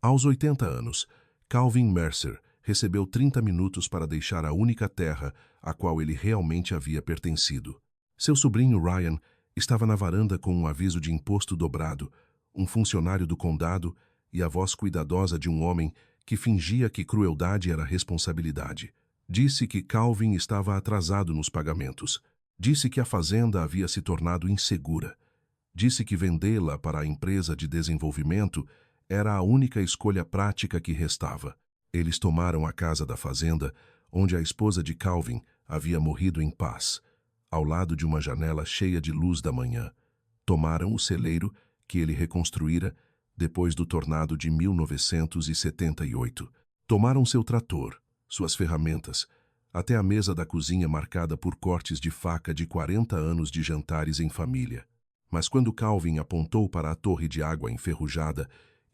Aos 80 anos, Calvin Mercer recebeu 30 minutos para deixar a única terra a qual ele realmente havia pertencido. Seu sobrinho Ryan estava na varanda com um aviso de imposto dobrado, um funcionário do condado e a voz cuidadosa de um homem que fingia que crueldade era responsabilidade. Disse que Calvin estava atrasado nos pagamentos. Disse que a fazenda havia se tornado insegura. Disse que vendê-la para a empresa de desenvolvimento era a única escolha prática que restava. Eles tomaram a casa da fazenda, onde a esposa de Calvin havia morrido em paz, ao lado de uma janela cheia de luz da manhã. Tomaram o celeiro que ele reconstruíra depois do tornado de 1978. Tomaram seu trator, suas ferramentas, até a mesa da cozinha marcada por cortes de faca de 40 anos de jantares em família. Mas quando Calvin apontou para a torre de água enferrujada,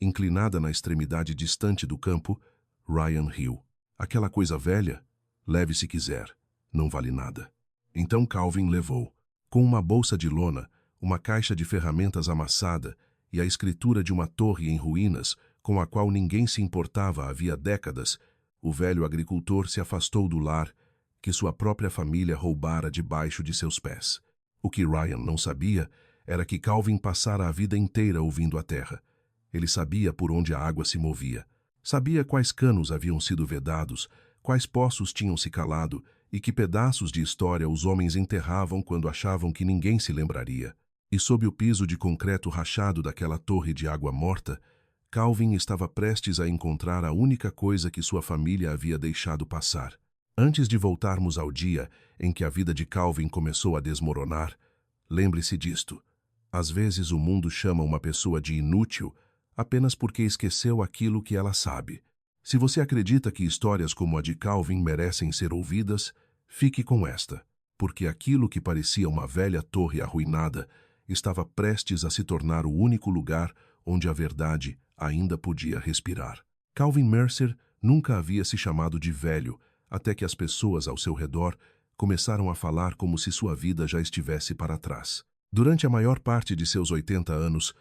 inclinada na extremidade distante do campo, Ryan riu. Aquela coisa velha? Leve se quiser. Não vale nada. Então Calvin levou, com uma bolsa de lona, uma caixa de ferramentas amassada e a escritura de uma torre em ruínas, com a qual ninguém se importava havia décadas, o velho agricultor se afastou do lar que sua própria família roubara debaixo de seus pés. O que Ryan não sabia era que Calvin passara a vida inteira ouvindo a terra. Ele sabia por onde a água se movia. Sabia quais canos haviam sido vedados, quais poços tinham se calado e que pedaços de história os homens enterravam quando achavam que ninguém se lembraria. E sob o piso de concreto rachado daquela torre de água morta, Calvin estava prestes a encontrar a única coisa que sua família havia deixado passar. Antes de voltarmos ao dia em que a vida de Calvin começou a desmoronar, lembre-se disto. Às vezes o mundo chama uma pessoa de inútil apenas porque esqueceu aquilo que ela sabe. Se você acredita que histórias como a de Calvin merecem ser ouvidas, fique com esta, porque aquilo que parecia uma velha torre arruinada estava prestes a se tornar o único lugar onde a verdade ainda podia respirar. Calvin Mercer nunca havia se chamado de velho, até que as pessoas ao seu redor começaram a falar como se sua vida já estivesse para trás. Durante a maior parte de seus 80 anos,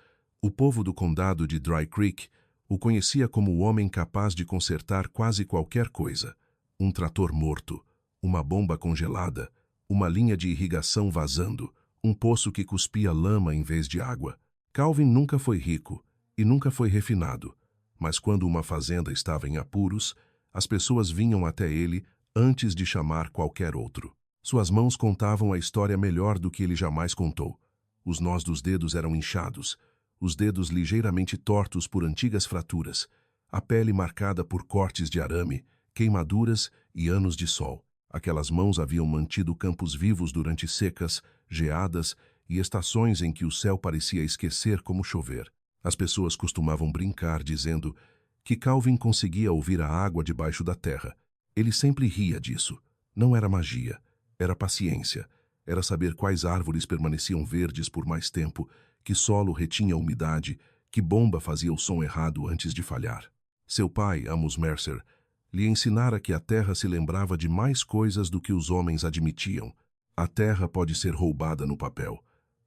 o povo do condado de Dry Creek o conhecia como o homem capaz de consertar quase qualquer coisa. Um trator morto, uma bomba congelada, uma linha de irrigação vazando, um poço que cuspia lama em vez de água. Calvin nunca foi rico e nunca foi refinado, mas quando uma fazenda estava em apuros, as pessoas vinham até ele antes de chamar qualquer outro. Suas mãos contavam a história melhor do que ele jamais contou. Os nós dos dedos eram inchados, os dedos ligeiramente tortos por antigas fraturas, a pele marcada por cortes de arame, queimaduras e anos de sol. Aquelas mãos haviam mantido campos vivos durante secas, geadas e estações em que o céu parecia esquecer como chover. As pessoas costumavam brincar dizendo que Calvin conseguia ouvir a água debaixo da terra. Ele sempre ria disso. Não era magia, era paciência. Era saber quais árvores permaneciam verdes por mais tempo, que solo retinha a umidade, que bomba fazia o som errado antes de falhar. Seu pai, Amos Mercer, lhe ensinara que a terra se lembrava de mais coisas do que os homens admitiam. A terra pode ser roubada no papel.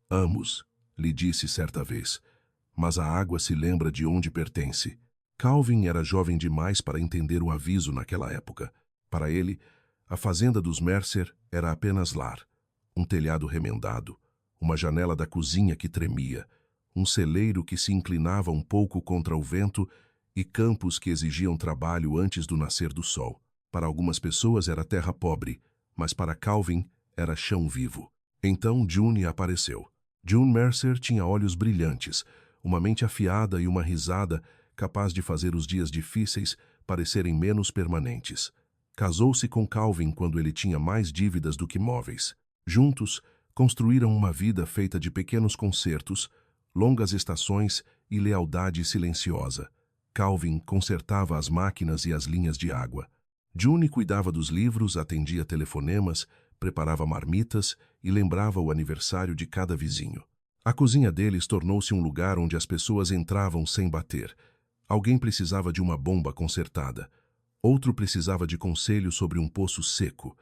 Amos, lhe disse certa vez, mas a água se lembra de onde pertence. Calvin era jovem demais para entender o aviso naquela época. Para ele, a fazenda dos Mercer era apenas lar, um telhado remendado, uma janela da cozinha que tremia, um celeiro que se inclinava um pouco contra o vento e campos que exigiam trabalho antes do nascer do sol. Para algumas pessoas era terra pobre, mas para Calvin era chão vivo. Então June apareceu. June Mercer tinha olhos brilhantes, uma mente afiada e uma risada capaz de fazer os dias difíceis parecerem menos permanentes. Casou-se com Calvin quando ele tinha mais dívidas do que móveis. Juntos, construíram uma vida feita de pequenos concertos, longas estações e lealdade silenciosa. Calvin consertava as máquinas e as linhas de água. June cuidava dos livros, atendia telefonemas, preparava marmitas e lembrava o aniversário de cada vizinho. A cozinha deles tornou-se um lugar onde as pessoas entravam sem bater. Alguém precisava de uma bomba consertada. Outro precisava de conselho sobre um poço seco.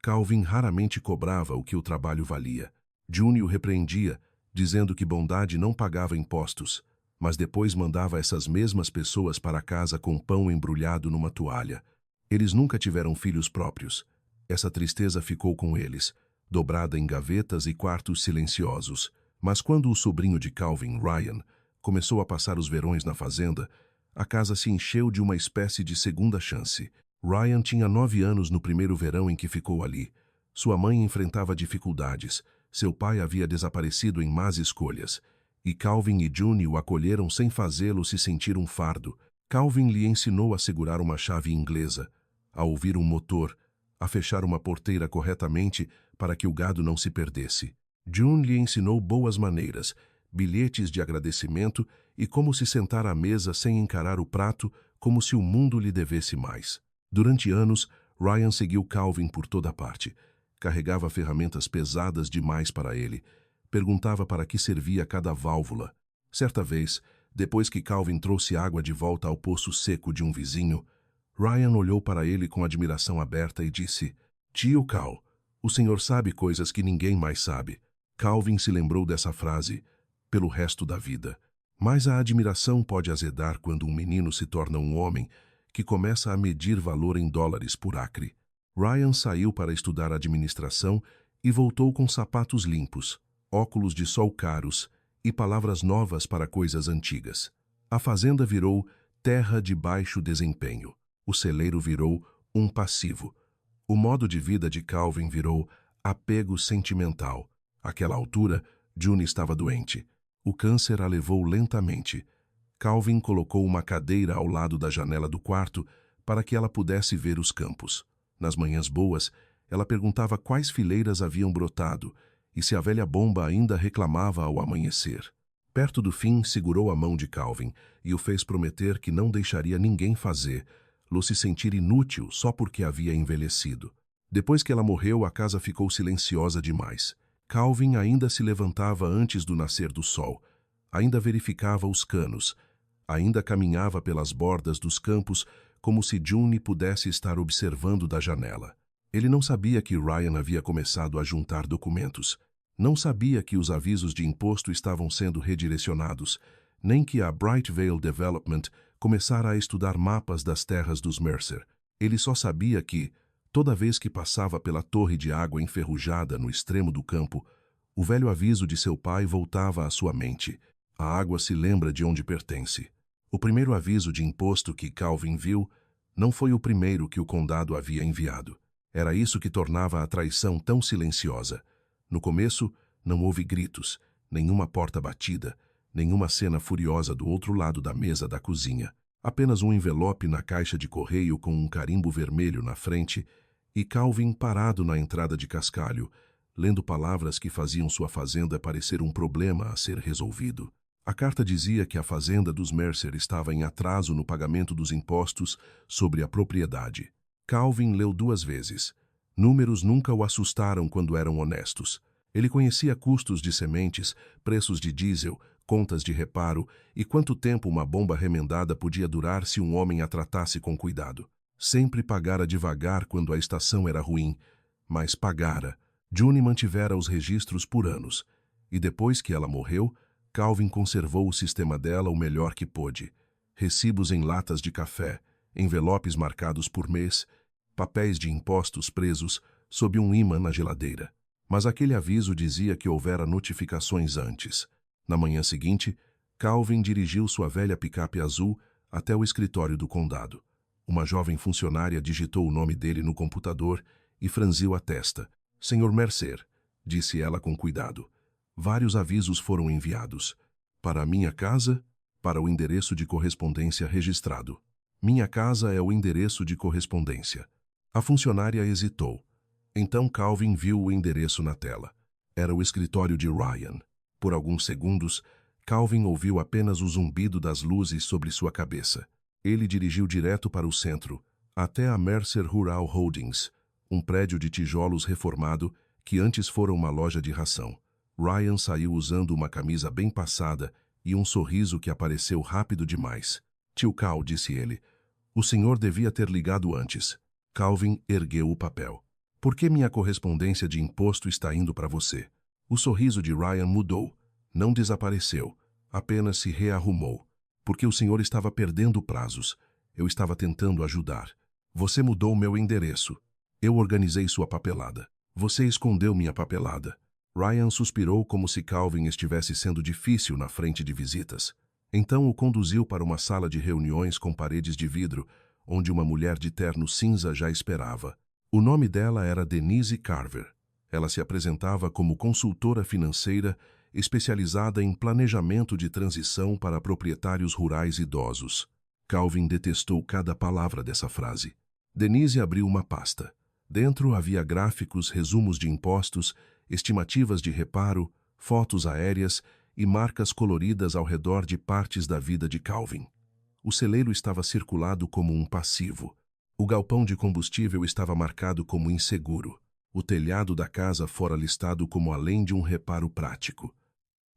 Calvin raramente cobrava o que o trabalho valia. June o repreendia, dizendo que bondade não pagava impostos. mas depois mandava essas mesmas pessoas para casa com pão embrulhado numa toalha. Eles nunca tiveram filhos próprios. Essa tristeza ficou com eles, dobrada em gavetas e quartos silenciosos. Mas quando o sobrinho de Calvin, Ryan, começou a passar os verões na fazenda, a casa se encheu de uma espécie de segunda chance. Ryan tinha 9 anos no primeiro verão em que ficou ali. Sua mãe enfrentava dificuldades. Seu pai havia desaparecido em más escolhas. E Calvin e June o acolheram sem fazê-lo se sentir um fardo. Calvin lhe ensinou a segurar uma chave inglesa, a ouvir um motor, a fechar uma porteira corretamente para que o gado não se perdesse. June lhe ensinou boas maneiras, bilhetes de agradecimento e como se sentar à mesa sem encarar o prato como se o mundo lhe devesse mais. Durante anos, Ryan seguiu Calvin por toda parte. Carregava ferramentas pesadas demais para ele. Perguntava para que servia cada válvula. Certa vez, depois que Calvin trouxe água de volta ao poço seco de um vizinho, Ryan olhou para ele com admiração aberta e disse: "Tio Cal, o senhor sabe coisas que ninguém mais sabe." Calvin se lembrou dessa frase pelo resto da vida. Mas a admiração pode azedar quando um menino se torna um homem que começa a medir valor em dólares por acre. Ryan saiu para estudar administração e voltou com sapatos limpos, óculos de sol caros e palavras novas para coisas antigas. A fazenda virou terra de baixo desempenho. O celeiro virou um passivo. O modo de vida de Calvin virou apego sentimental. Àquela altura, June estava doente. O câncer a levou lentamente. Calvin colocou uma cadeira ao lado da janela do quarto para que ela pudesse ver os campos. Nas manhãs boas, ela perguntava quais fileiras haviam brotado e se a velha bomba ainda reclamava ao amanhecer. Perto do fim, segurou a mão de Calvin e o fez prometer que não deixaria ninguém fazê-lo se sentir inútil só porque havia envelhecido. Depois que ela morreu, a casa ficou silenciosa demais. Calvin ainda se levantava antes do nascer do sol, ainda verificava os canos, ainda caminhava pelas bordas dos campos como se June pudesse estar observando da janela. Ele não sabia que Ryan havia começado a juntar documentos, não sabia que os avisos de imposto estavam sendo redirecionados, nem que a Bright Vale Development começara a estudar mapas das terras dos Mercer. Ele só sabia que, toda vez que passava pela torre de água enferrujada no extremo do campo, o velho aviso de seu pai voltava à sua mente. A água se lembra de onde pertence. O primeiro aviso de imposto que Calvin viu não foi o primeiro que o condado havia enviado. Era isso que tornava a traição tão silenciosa. No começo, não houve gritos, nenhuma porta batida, nenhuma cena furiosa do outro lado da mesa da cozinha. Apenas um envelope na caixa de correio com um carimbo vermelho na frente e Calvin parado na entrada de cascalho, lendo palavras que faziam sua fazenda parecer um problema a ser resolvido. A carta dizia que a fazenda dos Mercer estava em atraso no pagamento dos impostos sobre a propriedade. Calvin leu 2 vezes. Números nunca o assustaram quando eram honestos. Ele conhecia custos de sementes, preços de diesel, contas de reparo e quanto tempo uma bomba remendada podia durar se um homem a tratasse com cuidado. Sempre pagara devagar quando a estação era ruim, mas pagara. June mantivera os registros por anos, e depois que ela morreu, Calvin conservou o sistema dela o melhor que pôde. Recibos em latas de café, envelopes marcados por mês, papéis de impostos presos sob um ímã na geladeira. Mas aquele aviso dizia que houvera notificações antes. Na manhã seguinte, Calvin dirigiu sua velha picape azul até o escritório do condado. Uma jovem funcionária digitou o nome dele no computador e franziu a testa. "Senhor Mercer", disse ela com cuidado. "Vários avisos foram enviados. Para a minha casa, para o endereço de correspondência registrado. Minha casa é o endereço de correspondência." A funcionária hesitou. Então Calvin viu o endereço na tela. Era o escritório de Ryan. Por alguns segundos, Calvin ouviu apenas o zumbido das luzes sobre sua cabeça. Ele dirigiu direto para o centro, até a Mercer Rural Holdings, um prédio de tijolos reformado que antes fora uma loja de ração. Ryan saiu usando uma camisa bem passada e um sorriso que apareceu rápido demais. "Tio Cal", disse ele, "o senhor devia ter ligado antes." Calvin ergueu o papel. "Por que minha correspondência de imposto está indo para você?" O sorriso de Ryan mudou. Não desapareceu, Apenas se rearrumou. Porque o senhor estava perdendo prazos. Eu estava tentando ajudar. Você mudou meu endereço. Eu organizei sua papelada. Você escondeu minha papelada. Ryan suspirou como se Calvin estivesse sendo difícil na frente de visitas. Então o conduziu para uma sala de reuniões com paredes de vidro, onde uma mulher de terno cinza já esperava. O nome dela era Denise Carver. Ela se apresentava como consultora financeira especializada em planejamento de transição para proprietários rurais idosos. Calvin detestou cada palavra dessa frase. Denise abriu uma pasta. Dentro havia gráficos, resumos de impostos, estimativas de reparo, fotos aéreas e marcas coloridas ao redor de partes da vida de Calvin. O celeiro estava circulado como um passivo. O galpão de combustível estava marcado como inseguro. O telhado da casa fora listado como além de um reparo prático.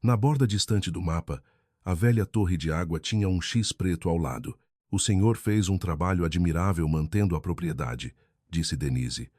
Na borda distante do mapa, a velha torre de água tinha um X preto ao lado. O senhor fez um trabalho admirável mantendo a propriedade, disse Denise.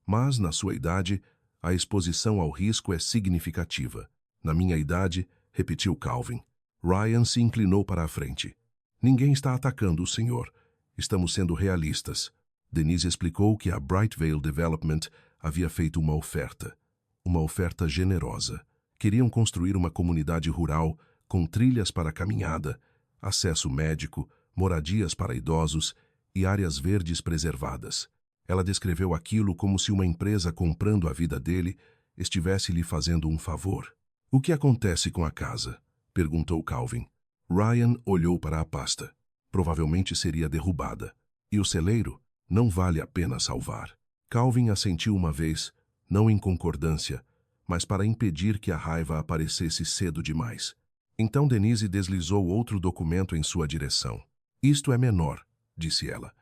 Mas, na sua idade, a exposição ao risco é significativa. Na minha idade, repetiu Calvin. Ryan se inclinou para a frente. Ninguém está atacando o senhor. Estamos sendo realistas. Denise explicou que a Brightvale Development havia feito uma oferta generosa. Queriam construir uma comunidade rural com trilhas para caminhada, acesso médico, moradias para idosos e áreas verdes preservadas. Ela descreveu aquilo como se uma empresa comprando a vida dele estivesse lhe fazendo um favor. O que acontece com a casa? Perguntou Calvin. Ryan olhou para a pasta. Provavelmente seria derrubada. E o celeiro? Não vale a pena salvar. Calvin assentiu uma vez, não em concordância, mas para impedir que a raiva aparecesse cedo demais. Então Denise deslizou outro documento em sua direção. Isto é menor, disse ela.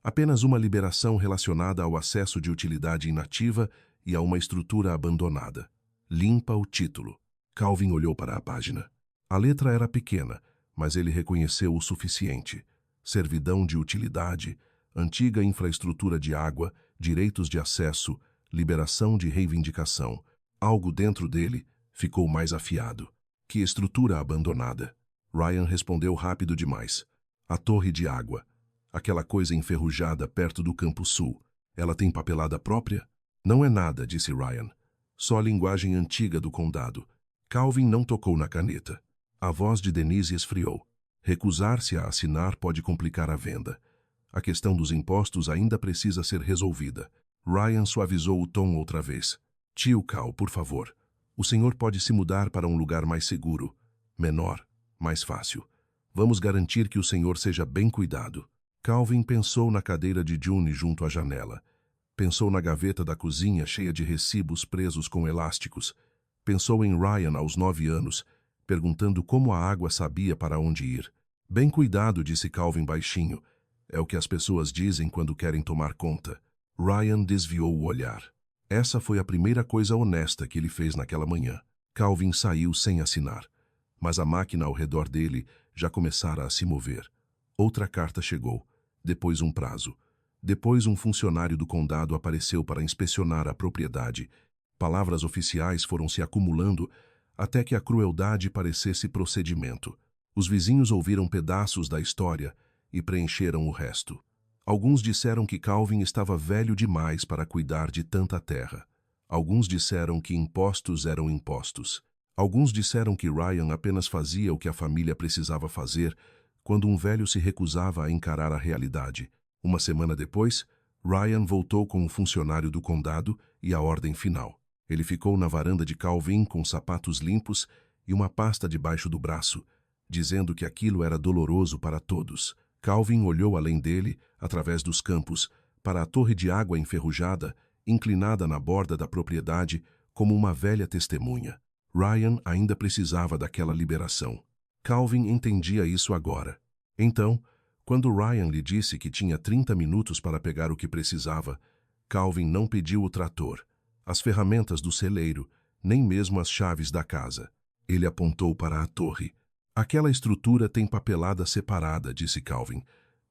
Apenas uma liberação relacionada ao acesso de utilidade inativa e a uma estrutura abandonada. Limpa o título. Calvin olhou para a página. A letra era pequena, mas ele reconheceu o suficiente. Servidão de utilidade, antiga infraestrutura de água, direitos de acesso, liberação de reivindicação. Algo dentro dele ficou mais afiado. Que estrutura abandonada? Ryan respondeu rápido demais. A torre de água. Aquela coisa enferrujada perto do Campo Sul. Ela tem papelada própria? Não é nada, disse Ryan. Só a linguagem antiga do condado. Calvin não tocou na caneta. A voz de Denise esfriou. Recusar-se a assinar pode complicar a venda. A questão dos impostos ainda precisa ser resolvida. Ryan suavizou o tom outra vez. Tio Cal, por favor. O senhor pode se mudar para um lugar mais seguro, menor, mais fácil. Vamos garantir que o senhor seja bem cuidado. Calvin pensou na cadeira de June junto à janela. Pensou na gaveta da cozinha cheia de recibos presos com elásticos. Pensou em Ryan aos 9 anos, perguntando como a água sabia para onde ir. Bem cuidado, disse Calvin baixinho. É o que as pessoas dizem quando querem tomar conta. Ryan desviou o olhar. Essa foi a primeira coisa honesta que ele fez naquela manhã. Calvin saiu sem assinar, mas a máquina ao redor dele já começara a se mover. Outra carta chegou, depois um prazo. Depois um funcionário do condado apareceu para inspecionar a propriedade. Palavras oficiais foram se acumulando até que a crueldade parecesse procedimento. Os vizinhos ouviram pedaços da história e preencheram o resto. Alguns disseram que Calvin estava velho demais para cuidar de tanta terra. Alguns disseram que impostos eram impostos. Alguns disseram que Ryan apenas fazia o que a família precisava fazer quando um velho se recusava a encarar a realidade. Uma semana depois, Ryan voltou com um funcionário do condado e a ordem final. Ele ficou na varanda de Calvin com sapatos limpos e uma pasta debaixo do braço, dizendo que aquilo era doloroso para todos. Calvin olhou além dele, através dos campos, para a torre de água enferrujada, inclinada na borda da propriedade, como uma velha testemunha. Ryan ainda precisava daquela liberação. Calvin entendia isso agora. Então, quando Ryan lhe disse que tinha 30 minutos para pegar o que precisava, Calvin não pediu o trator, as ferramentas do celeiro, nem mesmo as chaves da casa. Ele apontou para a torre. Aquela estrutura tem papelada separada, disse Calvin.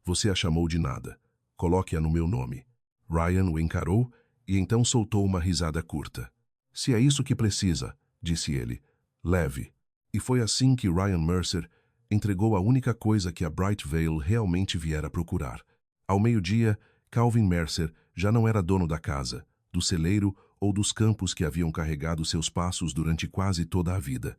Você a chamou de nada. Coloque-a no meu nome. Ryan o encarou e então soltou uma risada curta. Se é isso que precisa, disse ele, leve. E foi assim que Ryan Mercer entregou a única coisa que a Bright Vale realmente viera procurar. Ao meio-dia, Calvin Mercer já não era dono da casa, do celeiro ou dos campos que haviam carregado seus passos durante quase toda a vida,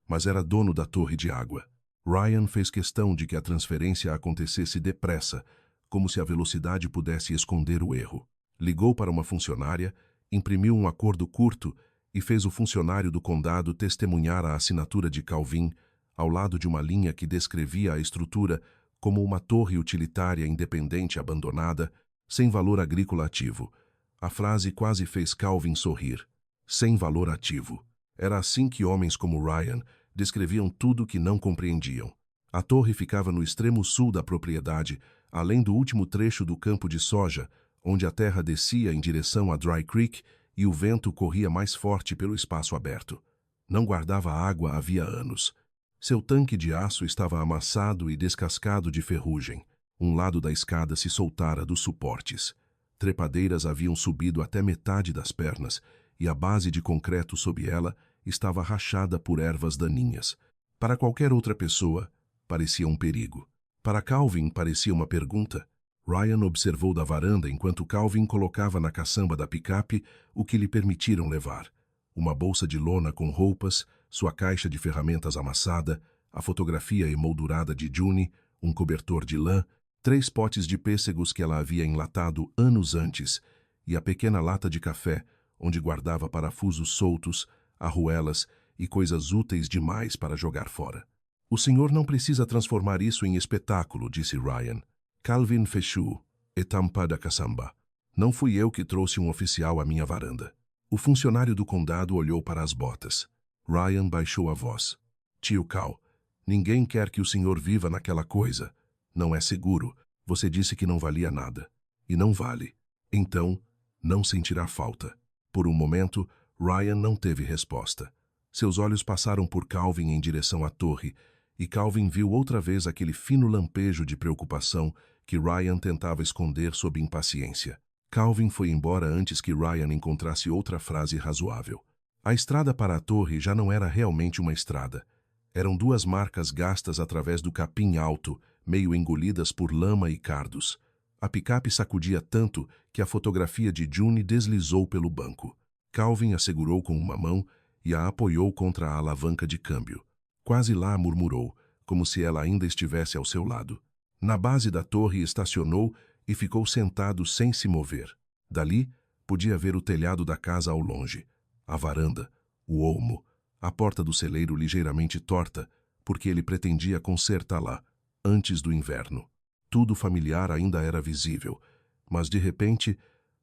mas era dono da torre de água. Ryan fez questão de que a transferência acontecesse depressa, como se a velocidade pudesse esconder o erro. Ligou para uma funcionária, imprimiu um acordo curto e fez o funcionário do condado testemunhar a assinatura de Calvin ao lado de uma linha que descrevia a estrutura como uma torre utilitária independente abandonada, sem valor agrícola ativo. A frase quase fez Calvin sorrir. Sem valor ativo. Era assim que homens como Ryan descreviam tudo que não compreendiam. A torre ficava no extremo sul da propriedade, além do último trecho do campo de soja, onde a terra descia em direção a Dry Creek e o vento corria mais forte pelo espaço aberto. Não guardava água havia anos. Seu tanque de aço estava amassado e descascado de ferrugem. Um lado da escada se soltara dos suportes. Trepadeiras haviam subido até metade das pernas e a base de concreto sob ela estava rachada por ervas daninhas. Para qualquer outra pessoa, parecia um perigo. Para Calvin, parecia uma pergunta. Ryan observou da varanda enquanto Calvin colocava na caçamba da picape o que lhe permitiram levar. Uma bolsa de lona com roupas, sua caixa de ferramentas amassada, a fotografia emoldurada de June, um cobertor de lã, 3 potes de pêssegos que ela havia enlatado anos antes e a pequena lata de café, onde guardava parafusos soltos, arruelas e coisas úteis demais para jogar fora. O senhor não precisa transformar isso em espetáculo, disse Ryan. Calvin fechou, etampa da caçamba. Não fui eu que trouxe um oficial à minha varanda. O funcionário do condado olhou para as botas. Ryan baixou a voz. Tio Cal, ninguém quer que o senhor viva naquela coisa. Não é seguro. Você disse que não valia nada. E não vale. Então, não sentirá falta. Por um momento, Ryan não teve resposta. Seus olhos passaram por Calvin em direção à torre, e Calvin viu outra vez aquele fino lampejo de preocupação que Ryan tentava esconder sob impaciência. Calvin foi embora antes que Ryan encontrasse outra frase razoável. A estrada para a torre já não era realmente uma estrada. Eram 2 marcas gastas através do capim alto, meio engolidas por lama e cardos. A picape sacudia tanto que a fotografia de June deslizou pelo banco. Calvin a segurou com uma mão e a apoiou contra a alavanca de câmbio. Quase lá, murmurou, como se ela ainda estivesse ao seu lado. Na base da torre estacionou e ficou sentado sem se mover. Dali, podia ver o telhado da casa ao longe, a varanda, o olmo, a porta do celeiro ligeiramente torta, porque ele pretendia consertá-la antes do inverno. Tudo familiar ainda era visível, mas de repente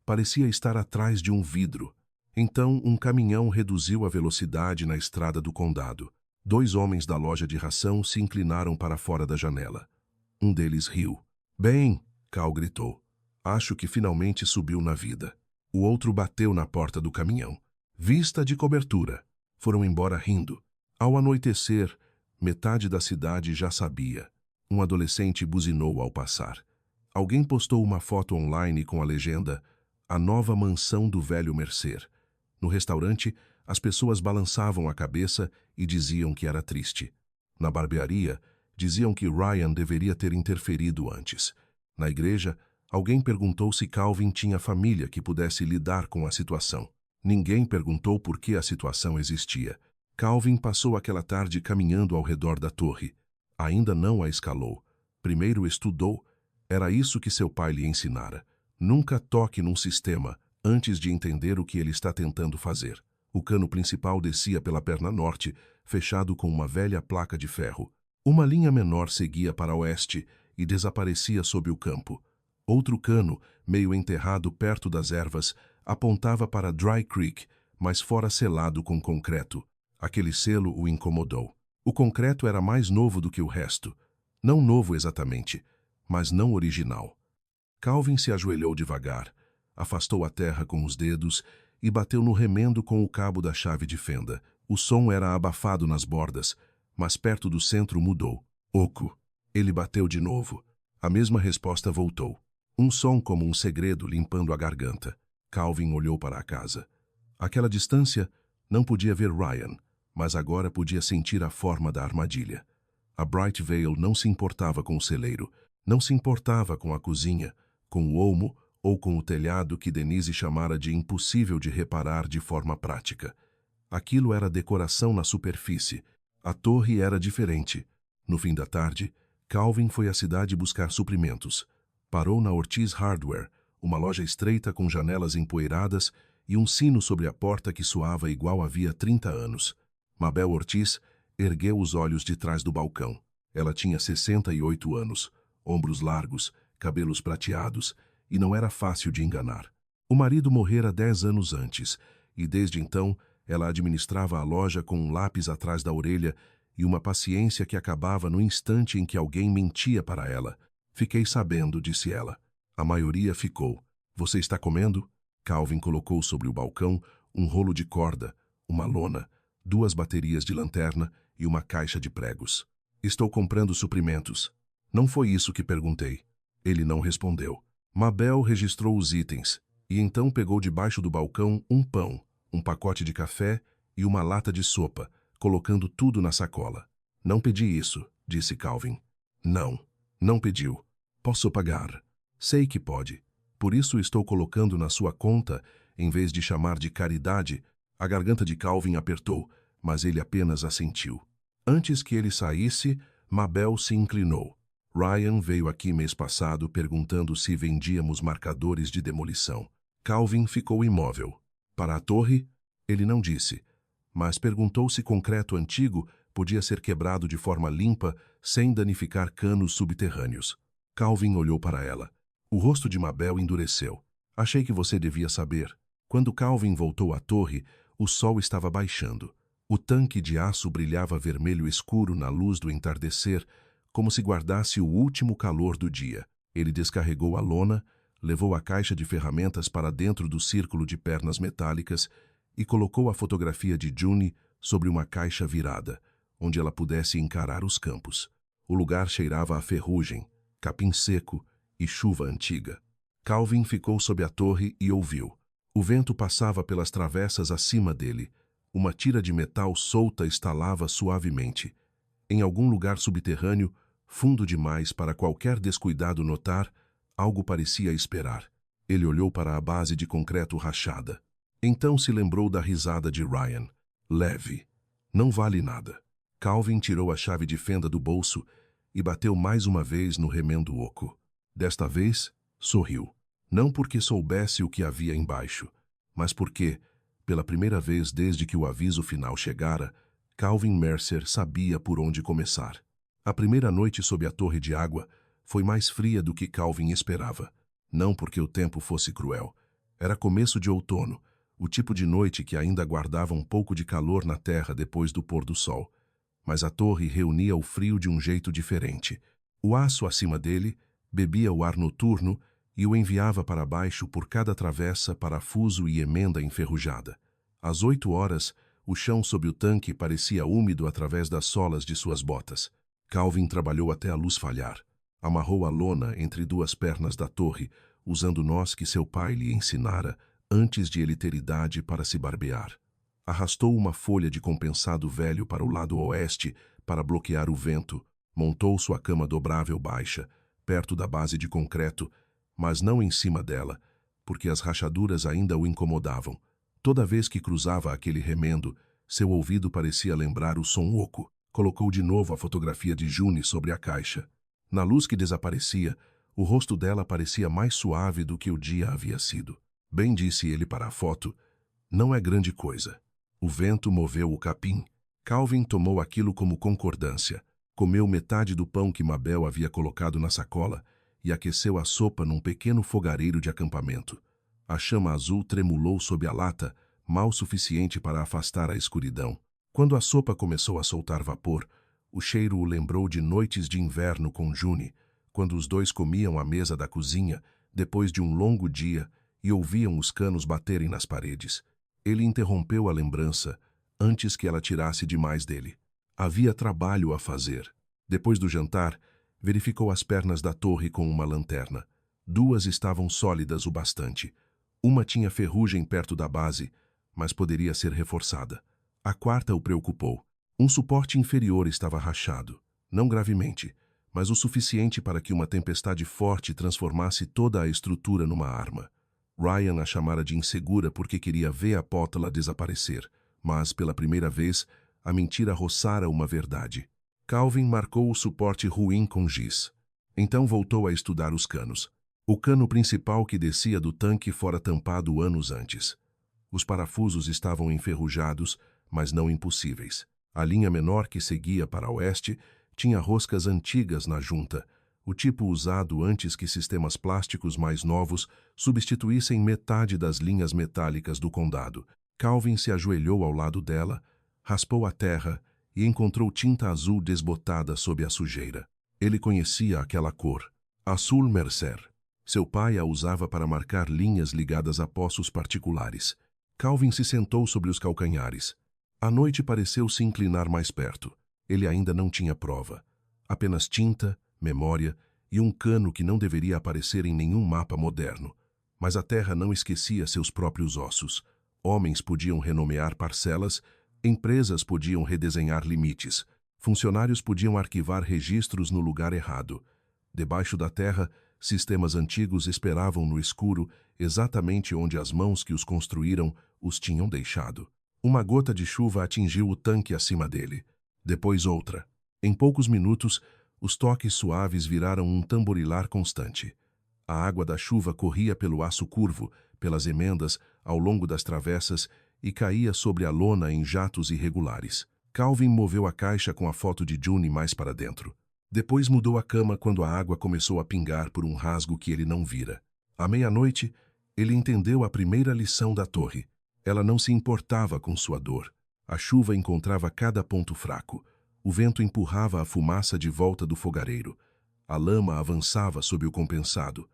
parecia estar atrás de um vidro. Então um caminhão reduziu a velocidade na estrada do condado. 2 homens da loja de ração se inclinaram para fora da janela. Um deles riu. Bem, Cal gritou. Acho que finalmente subiu na vida. O outro bateu na porta do caminhão. Vista de cobertura. Foram embora rindo. Ao anoitecer, metade da cidade já sabia. Um adolescente buzinou ao passar. Alguém postou uma foto online com a legenda A Nova Mansão do Velho Mercer. No restaurante, as pessoas balançavam a cabeça e diziam que era triste. Na barbearia, diziam que Ryan deveria ter interferido antes. Na igreja, alguém perguntou se Calvin tinha família que pudesse lidar com a situação. Ninguém perguntou por que a situação existia. Calvin passou aquela tarde caminhando ao redor da torre. Ainda não a escalou. Primeiro estudou. Era isso que seu pai lhe ensinara. Nunca toque num sistema antes de entender o que ele está tentando fazer. O cano principal descia pela perna norte, fechado com uma velha placa de ferro. Uma linha menor seguia para oeste e desaparecia sob o campo. Outro cano, meio enterrado perto das ervas, apontava para Dry Creek, mas fora selado com concreto. Aquele selo o incomodou. O concreto era mais novo do que o resto. Não novo exatamente, mas não original. Calvin se ajoelhou devagar, afastou a terra com os dedos e bateu no remendo com o cabo da chave de fenda. O som era abafado nas bordas, mas perto do centro mudou. Oco. Ele bateu de novo. A mesma resposta voltou. Um som como um segredo limpando a garganta. Calvin olhou para a casa. Àquela distância, não podia ver Ryan, mas agora podia sentir a forma da armadilha. A Bright Vale não se importava com o celeiro, não se importava com a cozinha, com o olmo ou com o telhado que Denise chamara de impossível de reparar de forma prática. Aquilo era decoração na superfície. A torre era diferente. No fim da tarde, Calvin foi à cidade buscar suprimentos. Parou na Ortiz Hardware, uma loja estreita com janelas empoeiradas e um sino sobre a porta que soava igual havia 30 anos. Mabel Ortiz ergueu os olhos de trás do balcão. Ela tinha 68 anos, ombros largos, cabelos prateados, e não era fácil de enganar. O marido morrera 10 anos antes, e desde então ela administrava a loja com um lápis atrás da orelha e uma paciência que acabava no instante em que alguém mentia para ela. Fiquei sabendo, disse ela. A maioria ficou. Você está comendo? Calvin colocou sobre o balcão um rolo de corda, uma lona, 2 baterias de lanterna e uma caixa de pregos. Estou comprando suprimentos. Não foi isso que perguntei. Ele não respondeu. Mabel registrou os itens e então pegou debaixo do balcão um pão, um pacote de café e uma lata de sopa, colocando tudo na sacola. Não pedi isso, disse Calvin. Não pediu. Posso pagar. Sei que pode. Por isso estou colocando na sua conta, em vez de chamar de caridade. A garganta de Calvin apertou, mas ele apenas assentiu. Antes que ele saísse, Mabel se inclinou. Ryan veio aqui mês passado perguntando se vendíamos marcadores de demolição. Calvin ficou imóvel. Para a torre? Ele não disse, mas perguntou se concreto antigo podia ser quebrado de forma limpa sem danificar canos subterrâneos. Calvin olhou para ela. O rosto de Mabel endureceu. Achei que você devia saber. Quando Calvin voltou à torre, o sol estava baixando. O tanque de aço brilhava vermelho escuro na luz do entardecer, como se guardasse o último calor do dia. Ele descarregou a lona, levou a caixa de ferramentas para dentro do círculo de pernas metálicas e colocou a fotografia de June sobre uma caixa virada, onde ela pudesse encarar os campos. O lugar cheirava a ferrugem, capim seco e chuva antiga. Calvin ficou sob a torre e ouviu. O vento passava pelas travessas acima dele. Uma tira de metal solta estalava suavemente. Em algum lugar subterrâneo, fundo demais para qualquer descuidado notar, algo parecia esperar. Ele olhou para a base de concreto rachada. Então se lembrou da risada de Ryan. Leve. Não vale nada. Calvin tirou a chave de fenda do bolso e bateu mais uma vez no remendo oco. Desta vez, sorriu. Não porque soubesse o que havia embaixo, mas porque, pela primeira vez desde que o aviso final chegara, Calvin Mercer sabia por onde começar. A primeira noite sob a torre de água foi mais fria do que Calvin esperava. Não porque o tempo fosse cruel. Era começo de outono, o tipo de noite que ainda guardava um pouco de calor na terra depois do pôr do sol. Mas a torre reunia o frio de um jeito diferente. O aço acima dele bebia o ar noturno e o enviava para baixo por cada travessa, parafuso e emenda enferrujada. Às 8 horas, o chão sob o tanque parecia úmido através das solas de suas botas. Calvin trabalhou até a luz falhar. Amarrou a lona entre 2 pernas da torre, usando nós que seu pai lhe ensinara antes de ele ter idade para se barbear. Arrastou uma folha de compensado velho para o lado oeste para bloquear o vento, montou sua cama dobrável baixa, perto da base de concreto, mas não em cima dela, porque as rachaduras ainda o incomodavam. Toda vez que cruzava aquele remendo, seu ouvido parecia lembrar o som oco. Colocou de novo a fotografia de June sobre a caixa. Na luz que desaparecia, o rosto dela parecia mais suave do que o dia havia sido. Bem, disse ele para a foto, não é grande coisa. O vento moveu o capim. Calvin tomou aquilo como concordância. Comeu metade do pão que Mabel havia colocado na sacola e aqueceu a sopa num pequeno fogareiro de acampamento. A chama azul tremulou sob a lata, mal suficiente para afastar a escuridão. Quando a sopa começou a soltar vapor, o cheiro o lembrou de noites de inverno com June, quando os dois comiam à mesa da cozinha, depois de um longo dia, e ouviam os canos baterem nas paredes. Ele interrompeu a lembrança, antes que ela tirasse demais dele. Havia trabalho a fazer. Depois do jantar, verificou as pernas da torre com uma lanterna. 2 estavam sólidas o bastante. Uma tinha ferrugem perto da base, mas poderia ser reforçada. A quarta o preocupou. Um suporte inferior estava rachado, não gravemente, mas o suficiente para que uma tempestade forte transformasse toda a estrutura numa arma. Ryan a chamara de insegura porque queria ver a pótala desaparecer, mas, pela primeira vez, a mentira roçara uma verdade. Calvin marcou o suporte ruim com giz. Então voltou a estudar os canos. O cano principal que descia do tanque fora tampado anos antes. Os parafusos estavam enferrujados, mas não impossíveis. A linha menor que seguia para oeste tinha roscas antigas na junta, o tipo usado antes que sistemas plásticos mais novos substituíssem metade das linhas metálicas do condado. Calvin se ajoelhou ao lado dela, raspou a terra e encontrou tinta azul desbotada sob a sujeira. Ele conhecia aquela cor, azul mercer. Seu pai a usava para marcar linhas ligadas a poços particulares. Calvin se sentou sobre os calcanhares. A noite pareceu se inclinar mais perto. Ele ainda não tinha prova. Apenas tinta, memória e um cano que não deveria aparecer em nenhum mapa moderno. Mas a terra não esquecia seus próprios ossos. Homens podiam renomear parcelas, empresas podiam redesenhar limites, funcionários podiam arquivar registros no lugar errado. Debaixo da terra, sistemas antigos esperavam no escuro exatamente onde as mãos que os construíram os tinham deixado. Uma gota de chuva atingiu o tanque acima dele. Depois outra. Em poucos minutos, os toques suaves viraram um tamborilar constante. A água da chuva corria pelo aço curvo, pelas emendas, ao longo das travessas e caía sobre a lona em jatos irregulares. Calvin moveu a caixa com a foto de June mais para dentro. Depois mudou a cama quando a água começou a pingar por um rasgo que ele não vira. À meia-noite, ele entendeu a primeira lição da torre. Ela não se importava com sua dor. A chuva encontrava cada ponto fraco. O vento empurrava a fumaça de volta do fogareiro. A lama avançava sob o compensado.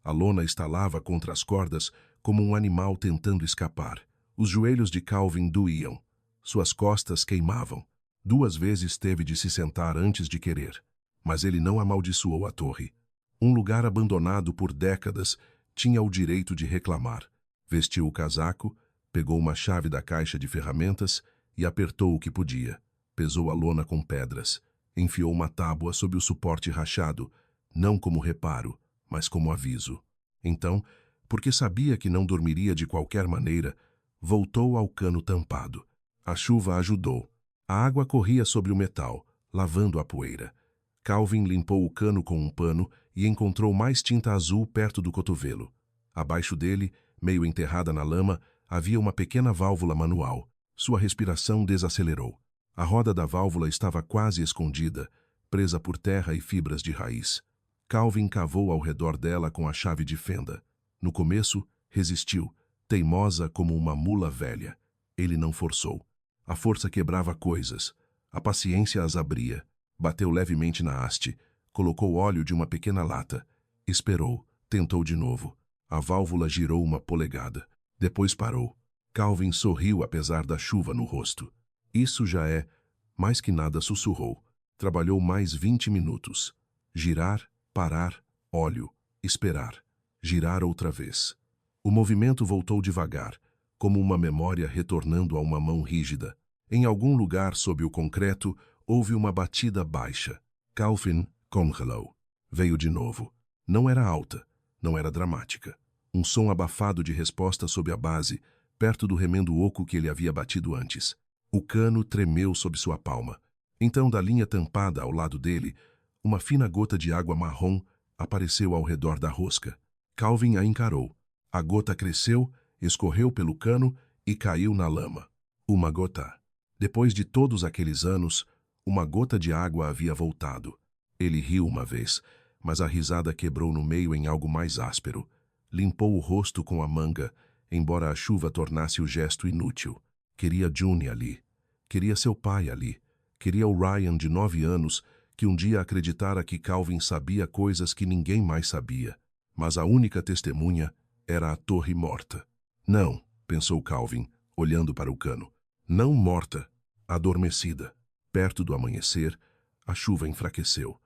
A lona estalava contra as cordas como um animal tentando escapar. Os joelhos de Calvin doíam. Suas costas queimavam. 2 vezes teve de se sentar antes de querer. Mas ele não amaldiçoou a torre. Um lugar abandonado por décadas tinha o direito de reclamar. Vestiu o casaco, pegou uma chave da caixa de ferramentas e apertou o que podia. Pesou a lona com pedras. Enfiou uma tábua sob o suporte rachado, não como reparo, mas como aviso. Então, porque sabia que não dormiria de qualquer maneira, voltou ao cano tampado. A chuva ajudou. A água corria sobre o metal, lavando a poeira. Calvin limpou o cano com um pano e encontrou mais tinta azul perto do cotovelo. Abaixo dele, meio enterrada na lama, havia uma pequena válvula manual. Sua respiração desacelerou. A roda da válvula estava quase escondida, presa por terra e fibras de raiz. Calvin cavou ao redor dela com a chave de fenda. No começo, resistiu, teimosa como uma mula velha. Ele não forçou. A força quebrava coisas. A paciência as abria. Bateu levemente na haste. Colocou óleo de uma pequena lata. Esperou. Tentou de novo. A válvula girou 1 polegada. Depois parou. Calvin sorriu apesar da chuva no rosto. Isso já é, mais que nada sussurrou. Trabalhou mais 20 minutos. Girar, parar, óleo, esperar. Girar outra vez. O movimento voltou devagar, como uma memória retornando a uma mão rígida. Em algum lugar sob o concreto, houve uma batida baixa. Calvin congelou. Veio de novo. Não era alta, não era dramática. Um som abafado de resposta sob a base, perto do remendo oco que ele havia batido antes. O cano tremeu sob sua palma. Então, da linha tampada ao lado dele, uma fina gota de água marrom apareceu ao redor da rosca. Calvin a encarou. A gota cresceu, escorreu pelo cano e caiu na lama. Uma gota. Depois de todos aqueles anos, uma gota de água havia voltado. Ele riu uma vez, mas a risada quebrou no meio em algo mais áspero. Limpou o rosto com a manga, embora a chuva tornasse o gesto inútil. Queria June ali. Queria seu pai ali. Queria o Ryan de 9 anos, que um dia acreditara que Calvin sabia coisas que ninguém mais sabia. Mas a única testemunha era a torre morta. Não, pensou Calvin, olhando para o cano. Não morta, adormecida. Perto do amanhecer, a chuva enfraqueceu.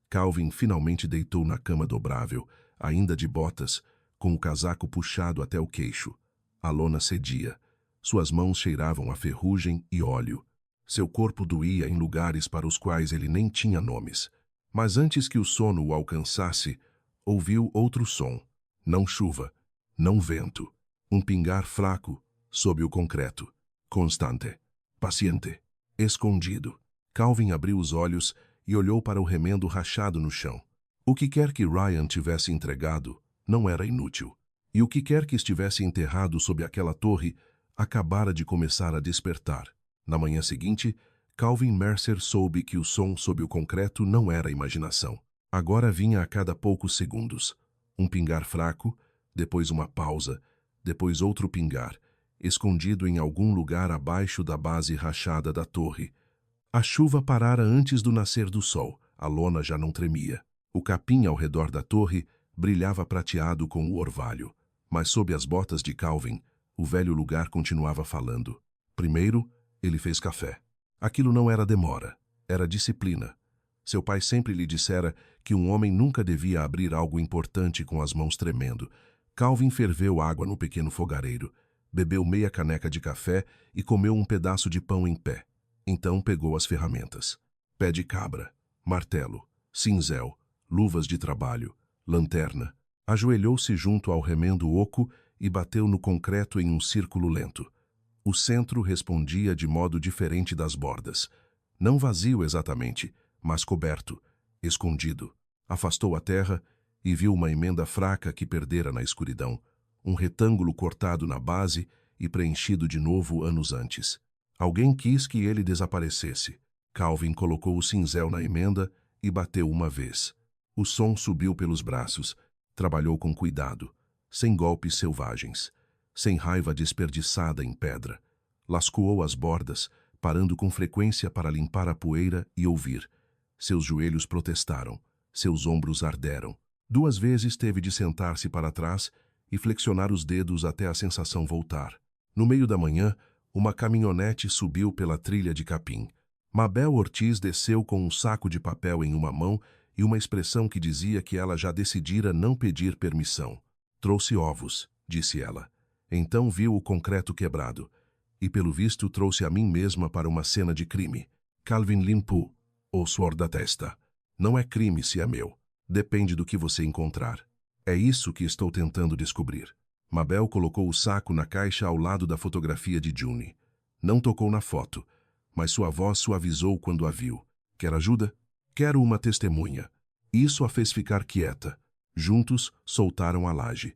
Calvin finalmente deitou na cama dobrável, ainda de botas, com o casaco puxado até o queixo. A lona cedia. Suas mãos cheiravam a ferrugem e óleo. Seu corpo doía em lugares para os quais ele nem tinha nomes. Mas antes que o sono o alcançasse, ouviu outro som. Não chuva, não vento. Um pingar fraco sob o concreto. Constante. Paciente. Escondido. Calvin abriu os olhos e olhou para o remendo rachado no chão. O que quer que Ryan tivesse entregado não era inútil. E o que quer que estivesse enterrado sob aquela torre acabara de começar a despertar. Na manhã seguinte, Calvin Mercer soube que o som sob o concreto não era imaginação. Agora vinha a cada poucos segundos. Um pingar fraco, depois uma pausa, depois outro pingar, escondido em algum lugar abaixo da base rachada da torre. A chuva parara antes do nascer do sol. A lona já não tremia. O capim ao redor da torre brilhava prateado com o orvalho. Mas sob as botas de Calvin, o velho lugar continuava falando. Primeiro, ele fez café. Aquilo não era demora, era disciplina. Seu pai sempre lhe dissera que um homem nunca devia abrir algo importante com as mãos tremendo. Calvin ferveu água no pequeno fogareiro, bebeu meia caneca de café e comeu um pedaço de pão em pé. Então pegou as ferramentas. Pé de cabra, martelo, cinzel, luvas de trabalho, lanterna. Ajoelhou-se junto ao remendo oco e bateu no concreto em um círculo lento. O centro respondia de modo diferente das bordas. Não vazio exatamente, mas coberto, escondido. Afastou a terra e viu uma emenda fraca que perdera na escuridão, um retângulo cortado na base e preenchido de novo anos antes. Alguém quis que ele desaparecesse. Calvin colocou o cinzel na emenda e bateu uma vez. O som subiu pelos braços. Trabalhou com cuidado, sem golpes selvagens, sem raiva desperdiçada em pedra. Lascoou as bordas, parando com frequência para limpar a poeira e ouvir. Seus joelhos protestaram, seus ombros arderam. 2 vezes teve de sentar-se para trás e flexionar os dedos até a sensação voltar. No meio da manhã, uma caminhonete subiu pela trilha de capim. Mabel Ortiz desceu com um saco de papel em uma mão e uma expressão que dizia que ela já decidira não pedir permissão. Trouxe ovos, disse ela. Então viu o concreto quebrado. E pelo visto trouxe a mim mesma para uma cena de crime. Calvin limpou o suor da testa. Não é crime se é meu. Depende do que você encontrar. É isso que estou tentando descobrir. Mabel colocou o saco na caixa ao lado da fotografia de June. Não tocou na foto, mas sua voz suavizou quando a viu. Quer ajuda? Quero uma testemunha. Isso a fez ficar quieta. Juntos, soltaram a laje.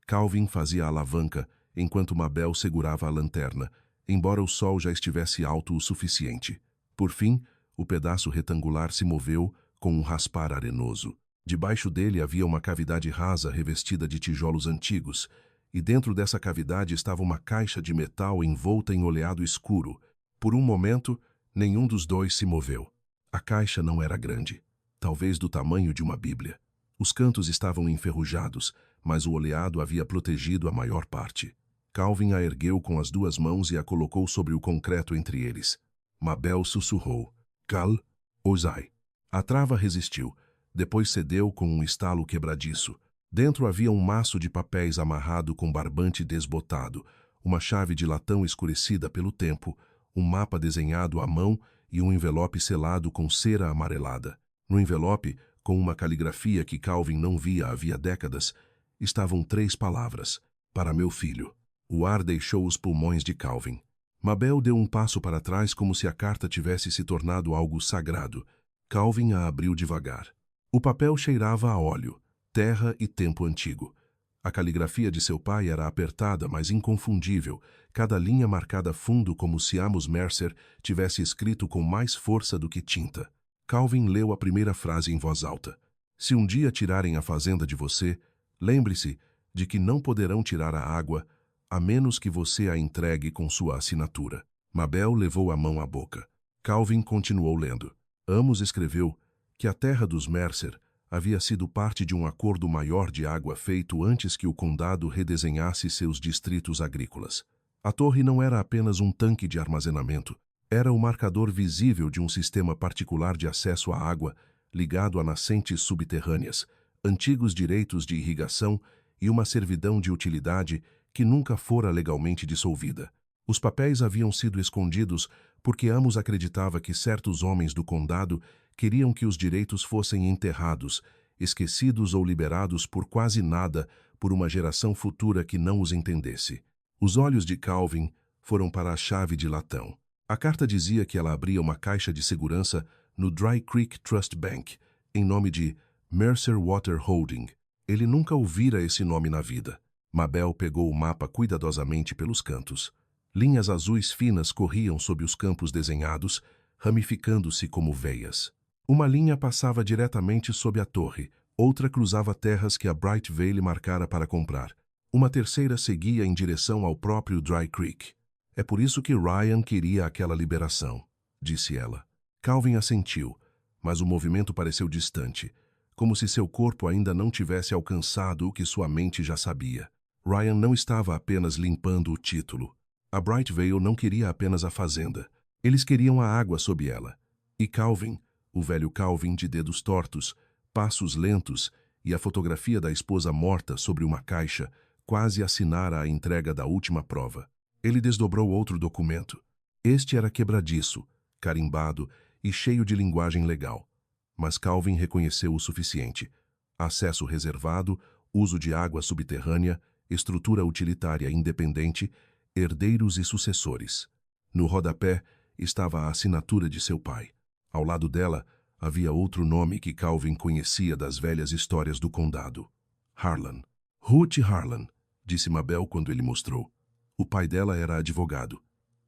Calvin fazia a alavanca, enquanto Mabel segurava a lanterna, embora o sol já estivesse alto o suficiente. Por fim, o pedaço retangular se moveu com um raspar arenoso. Debaixo dele havia uma cavidade rasa revestida de tijolos antigos, e dentro dessa cavidade estava uma caixa de metal envolta em oleado escuro. Por um momento, nenhum dos dois se moveu. A caixa não era grande, talvez do tamanho de uma bíblia. Os cantos estavam enferrujados, mas o oleado havia protegido a maior parte. Calvin a ergueu com as 2 mãos e a colocou sobre o concreto entre eles. Mabel sussurrou. Cal, Ozai. A trava resistiu, depois cedeu com um estalo quebradiço. Dentro havia um maço de papéis amarrado com barbante desbotado, uma chave de latão escurecida pelo tempo, um mapa desenhado à mão e um envelope selado com cera amarelada. No envelope, com uma caligrafia que Calvin não via havia décadas, estavam 3 palavras. Para meu filho. O ar deixou os pulmões de Calvin. Mabel deu um passo para trás como se a carta tivesse se tornado algo sagrado. Calvin a abriu devagar. O papel cheirava a óleo, terra e tempo antigo. A caligrafia de seu pai era apertada, mas inconfundível, cada linha marcada fundo como se Amos Mercer tivesse escrito com mais força do que tinta. Calvin leu a primeira frase em voz alta. Se um dia tirarem a fazenda de você, lembre-se de que não poderão tirar a água, a menos que você a entregue com sua assinatura. Mabel levou a mão à boca. Calvin continuou lendo. Amos escreveu que a terra dos Mercer havia sido parte de um acordo maior de água feito antes que o condado redesenhasse seus distritos agrícolas. A torre não era apenas um tanque de armazenamento, era o marcador visível de um sistema particular de acesso à água ligado a nascentes subterrâneas, antigos direitos de irrigação e uma servidão de utilidade que nunca fora legalmente dissolvida. Os papéis haviam sido escondidos porque Amos acreditava que certos homens do condado queriam que os direitos fossem enterrados, esquecidos ou liberados por quase nada por uma geração futura que não os entendesse. Os olhos de Calvin foram para a chave de latão. A carta dizia que ela abria uma caixa de segurança no Dry Creek Trust Bank, em nome de Mercer Water Holding. Ele nunca ouvira esse nome na vida. Mabel pegou o mapa cuidadosamente pelos cantos. Linhas azuis finas corriam sob os campos desenhados, ramificando-se como veias. Uma linha passava diretamente sob a torre, outra cruzava terras que a Bright Vale marcara para comprar. Uma terceira seguia em direção ao próprio Dry Creek. É por isso que Ryan queria aquela liberação, disse ela. Calvin assentiu, mas o movimento pareceu distante, como se seu corpo ainda não tivesse alcançado o que sua mente já sabia. Ryan não estava apenas limpando o título. A Bright Vale não queria apenas a fazenda. Eles queriam a água sob ela. E Calvin, o velho Calvin de dedos tortos, passos lentos e a fotografia da esposa morta sobre uma caixa, quase assinara a entrega da última prova. Ele desdobrou outro documento. Este era quebradiço, carimbado e cheio de linguagem legal. Mas Calvin reconheceu o suficiente. Acesso reservado, uso de água subterrânea, estrutura utilitária independente, herdeiros e sucessores. No rodapé estava a assinatura de seu pai. Ao lado dela havia outro nome que Calvin conhecia das velhas histórias do condado. Harlan. Ruth Harlan, disse Mabel quando ele mostrou. O pai dela era advogado.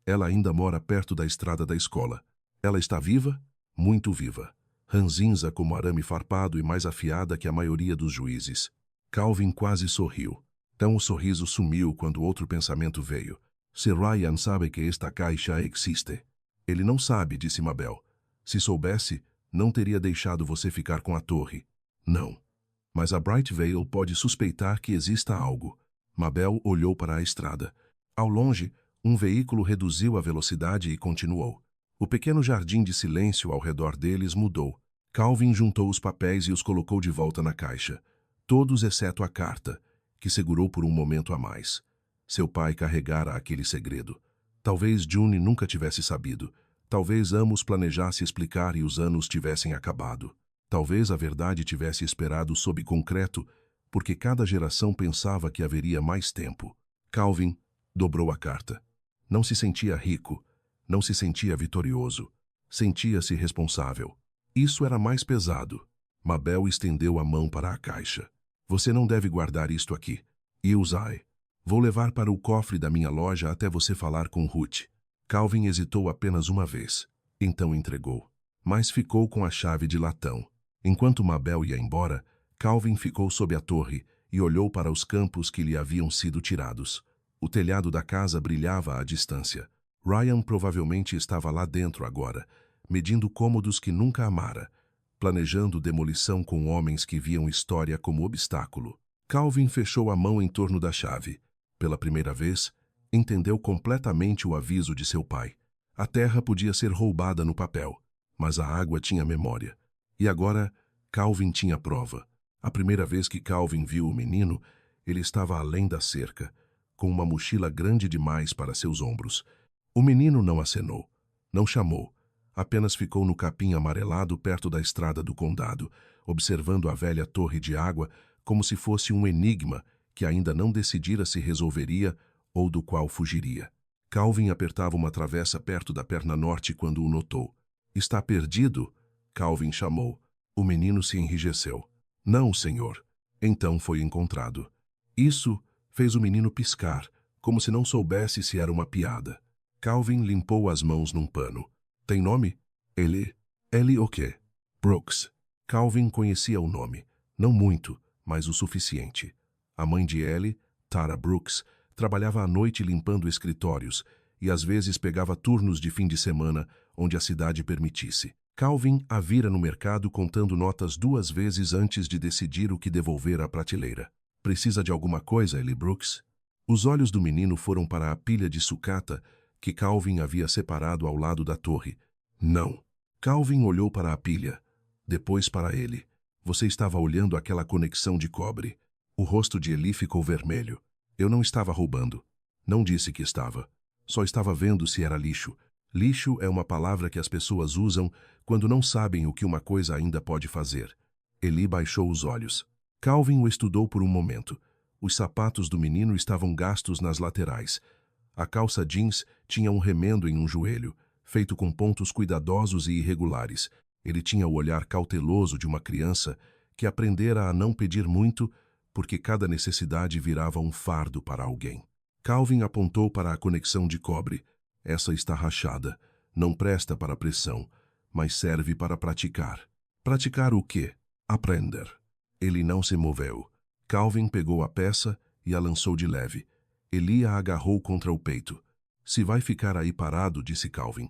Ela ainda mora perto da estrada da escola. Ela está viva? Muito viva. Ranzinza como arame farpado e mais afiada que a maioria dos juízes. Calvin quase sorriu. Então o sorriso sumiu quando outro pensamento veio. Se Ryan sabe que esta caixa existe. Ele não sabe, disse Mabel. Se soubesse, não teria deixado você ficar com a torre. Não. Mas a Bright Vale pode suspeitar que exista algo. Mabel olhou para a estrada. Ao longe, um veículo reduziu a velocidade e continuou. O pequeno jardim de silêncio ao redor deles mudou. Calvin juntou os papéis e os colocou de volta na caixa. Todos exceto a carta, que segurou por um momento a mais. Seu pai carregara aquele segredo. Talvez June nunca tivesse sabido. Talvez Amos planejasse explicar e os anos tivessem acabado. Talvez a verdade tivesse esperado sob concreto, porque cada geração pensava que haveria mais tempo. Calvin dobrou a carta. Não se sentia rico, não se sentia vitorioso. Sentia-se responsável. Isso era mais pesado. Mabel estendeu a mão para a caixa. Você não deve guardar isto aqui. Usai. Vou levar para o cofre da minha loja até você falar com Ruth. Calvin hesitou apenas uma vez. Então entregou. Mas ficou com a chave de latão. Enquanto Mabel ia embora, Calvin ficou sob a torre e olhou para os campos que lhe haviam sido tirados. O telhado da casa brilhava à distância. Ryan provavelmente estava lá dentro agora, medindo cômodos que nunca amara, planejando demolição com homens que viam história como obstáculo. Calvin fechou a mão em torno da chave. Pela primeira vez, entendeu completamente o aviso de seu pai. A terra podia ser roubada no papel, mas a água tinha memória. E agora, Calvin tinha prova. A primeira vez que Calvin viu o menino, ele estava além da cerca, com uma mochila grande demais para seus ombros. O menino não acenou, não chamou, apenas ficou no capim amarelado perto da estrada do condado, observando a velha torre de água como se fosse um enigma que ainda não decidira se resolveria ou do qual fugiria. Calvin apertava uma travessa perto da perna norte quando o notou. Está perdido? Calvin chamou. O menino se enrijeceu. Não, senhor. Então foi encontrado. Isso fez o menino piscar, como se não soubesse se era uma piada. Calvin limpou as mãos num pano. Tem nome? Ele o quê? Brooks. Calvin conhecia o nome. Não muito, mas o suficiente. A mãe de Ellie, Tara Brooks, trabalhava à noite limpando escritórios e às vezes pegava turnos de fim de semana onde a cidade permitisse. Calvin a vira no mercado contando notas 2 vezes antes de decidir o que devolver à prateleira. Precisa de alguma coisa, Ellie Brooks? Os olhos do menino foram para a pilha de sucata que Calvin havia separado ao lado da torre. Não. Calvin olhou para a pilha, depois para ele. Você estava olhando aquela conexão de cobre. O rosto de Ellie ficou vermelho. Eu não estava roubando. Não disse que estava. Só estava vendo se era lixo. Lixo é uma palavra que as pessoas usam quando não sabem o que uma coisa ainda pode fazer. Eli baixou os olhos. Calvin o estudou por um momento. Os sapatos do menino estavam gastos nas laterais. A calça jeans tinha um remendo em um joelho, feito com pontos cuidadosos e irregulares. Ele tinha o olhar cauteloso de uma criança que aprendera a não pedir muito porque cada necessidade virava um fardo para alguém. Calvin apontou para a conexão de cobre. Essa está rachada. Não presta para pressão, mas serve para praticar. Praticar o quê? Aprender. Ele não se moveu. Calvin pegou a peça e a lançou de leve. Eli a agarrou contra o peito. Se vai ficar aí parado, disse Calvin,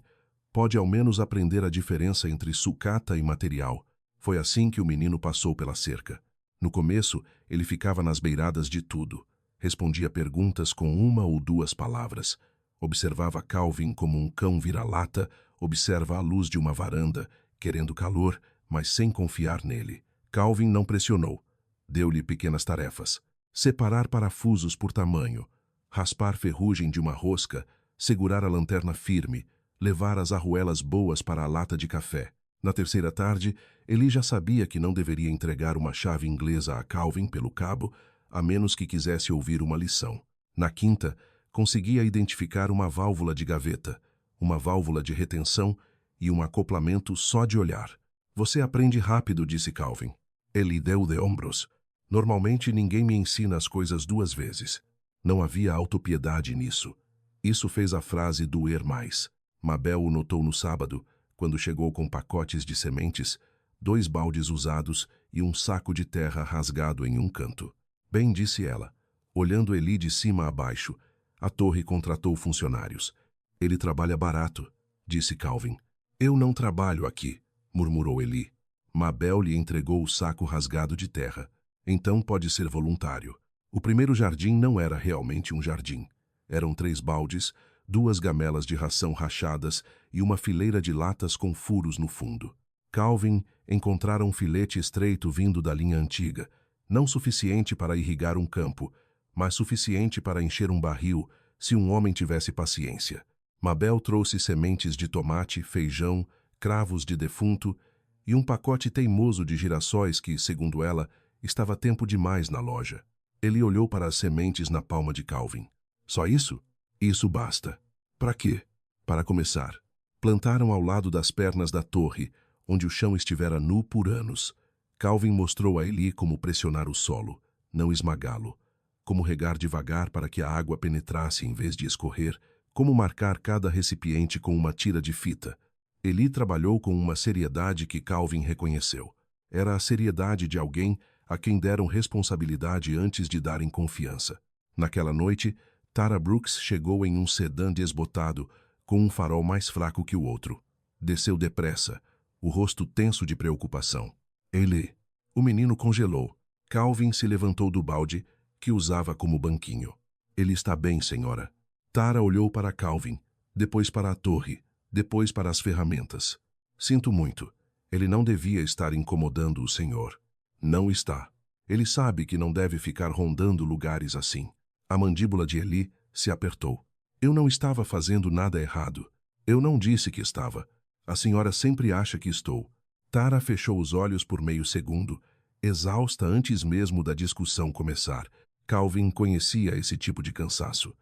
pode ao menos aprender a diferença entre sucata e material. Foi assim que o menino passou pela cerca. No começo, ele ficava nas beiradas de tudo. Respondia perguntas com uma ou duas palavras. Observava Calvin como um cão vira-lata observa a luz de uma varanda, querendo calor, mas sem confiar nele. Calvin não pressionou. Deu-lhe pequenas tarefas. Separar parafusos por tamanho, raspar ferrugem de uma rosca, segurar a lanterna firme, levar as arruelas boas para a lata de café. Na terceira tarde, Eli já sabia que não deveria entregar uma chave inglesa a Calvin pelo cabo, a menos que quisesse ouvir uma lição. Na quinta, conseguia identificar uma válvula de gaveta, uma válvula de retenção e um acoplamento só de olhar. Você aprende rápido, disse Calvin. Eli deu de ombros. Normalmente ninguém me ensina as coisas duas vezes. Não havia autopiedade nisso. Isso fez a frase doer mais. Mabel o notou no sábado, quando chegou com pacotes de sementes, 2 baldes usados e um saco de terra rasgado em um canto. Bem, disse ela, olhando Eli de cima a baixo. A torre contratou funcionários. Ele trabalha barato, disse Calvin. Eu não trabalho aqui, murmurou Eli. Mabel lhe entregou o saco rasgado de terra. Então pode ser voluntário. O primeiro jardim não era realmente um jardim. Eram 3 baldes, 2 gamelas de ração rachadas e uma fileira de latas com furos no fundo. Calvin encontrara um filete estreito vindo da linha antiga, não suficiente para irrigar um campo, mas suficiente para encher um barril se um homem tivesse paciência. Mabel trouxe sementes de tomate, feijão, cravos de defunto e um pacote teimoso de girassóis que, segundo ela, estava tempo demais na loja. Ele olhou para as sementes na palma de Calvin. Só isso? Isso basta. Para quê? Para começar. Plantaram ao lado das pernas da torre, onde o chão estivera nu por anos. Calvin mostrou a Eli como pressionar o solo, não esmagá-lo. Como regar devagar para que a água penetrasse em vez de escorrer, como marcar cada recipiente com uma tira de fita. Eli trabalhou com uma seriedade que Calvin reconheceu. Era a seriedade de alguém a quem deram responsabilidade antes de darem confiança. Naquela noite, Tara Brooks chegou em um sedã desbotado, com um farol mais fraco que o outro. Desceu depressa, o rosto tenso de preocupação. Eli. O menino congelou. Calvin se levantou do balde, que usava como banquinho. Ele está bem, senhora. Tara olhou para Calvin, depois para a torre, depois para as ferramentas. Sinto muito. Ele não devia estar incomodando o senhor. Não está. Ele sabe que não deve ficar rondando lugares assim. A mandíbula de Eli se apertou. Eu não estava fazendo nada errado. Eu não disse que estava. A senhora sempre acha que estou. Tara fechou os olhos por meio segundo, exausta antes mesmo da discussão começar. Calvin conhecia esse tipo de cansaço.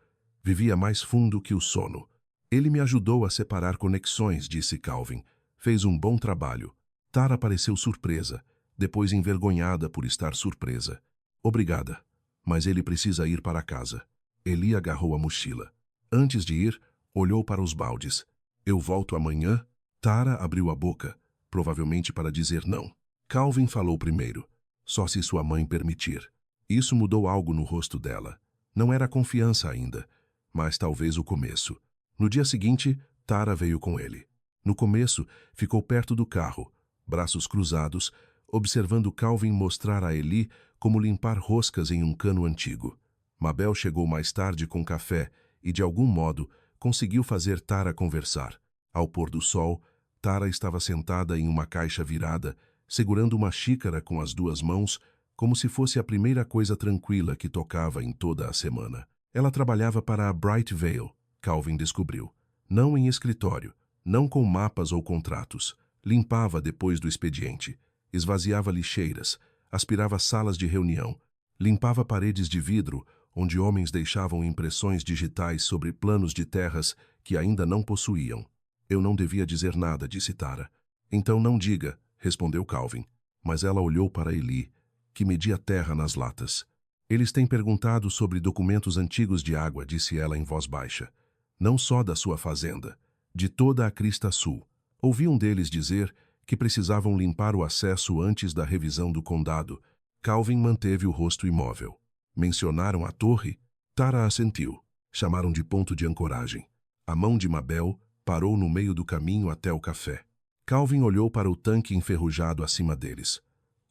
Vivia mais fundo que o sono. Ele me ajudou a separar conexões, disse Calvin. Fez um bom trabalho. Tara pareceu surpresa, depois envergonhada por estar surpresa. Obrigada, mas ele precisa ir para casa. Eli agarrou a mochila. Antes de ir, olhou para os baldes. Eu volto amanhã? Tara abriu a boca, provavelmente para dizer não. Calvin falou primeiro. Só se sua mãe permitir. Isso mudou algo no rosto dela. Não era confiança ainda, mas talvez o começo. No dia seguinte, Tara veio com ele. No começo, ficou perto do carro, braços cruzados, observando Calvin mostrar a Eli como limpar roscas em um cano antigo. Mabel chegou mais tarde com café e, de algum modo, conseguiu fazer Tara conversar. Ao pôr do sol, Tara estava sentada em uma caixa virada, segurando uma xícara com as 2 mãos, como se fosse a primeira coisa tranquila que tocava em toda a semana. Ela trabalhava para a Bright Vale, Calvin descobriu. Não em escritório, não com mapas ou contratos. Limpava depois do expediente. Esvaziava lixeiras, aspirava salas de reunião, limpava paredes de vidro onde homens deixavam impressões digitais sobre planos de terras que ainda não possuíam. Eu não devia dizer nada, disse Tara. Então não diga, respondeu Calvin. Mas ela olhou para Eli, que media terra nas latas. Eles têm perguntado sobre documentos antigos de água, disse ela em voz baixa. Não só da sua fazenda, de toda a crista sul. Ouvi um deles dizer que precisavam limpar o acesso antes da revisão do condado. Calvin manteve o rosto imóvel. Mencionaram a torre? Tara assentiu. Chamaram de ponto de ancoragem. A mão de Mabel parou no meio do caminho até o café. Calvin olhou para o tanque enferrujado acima deles.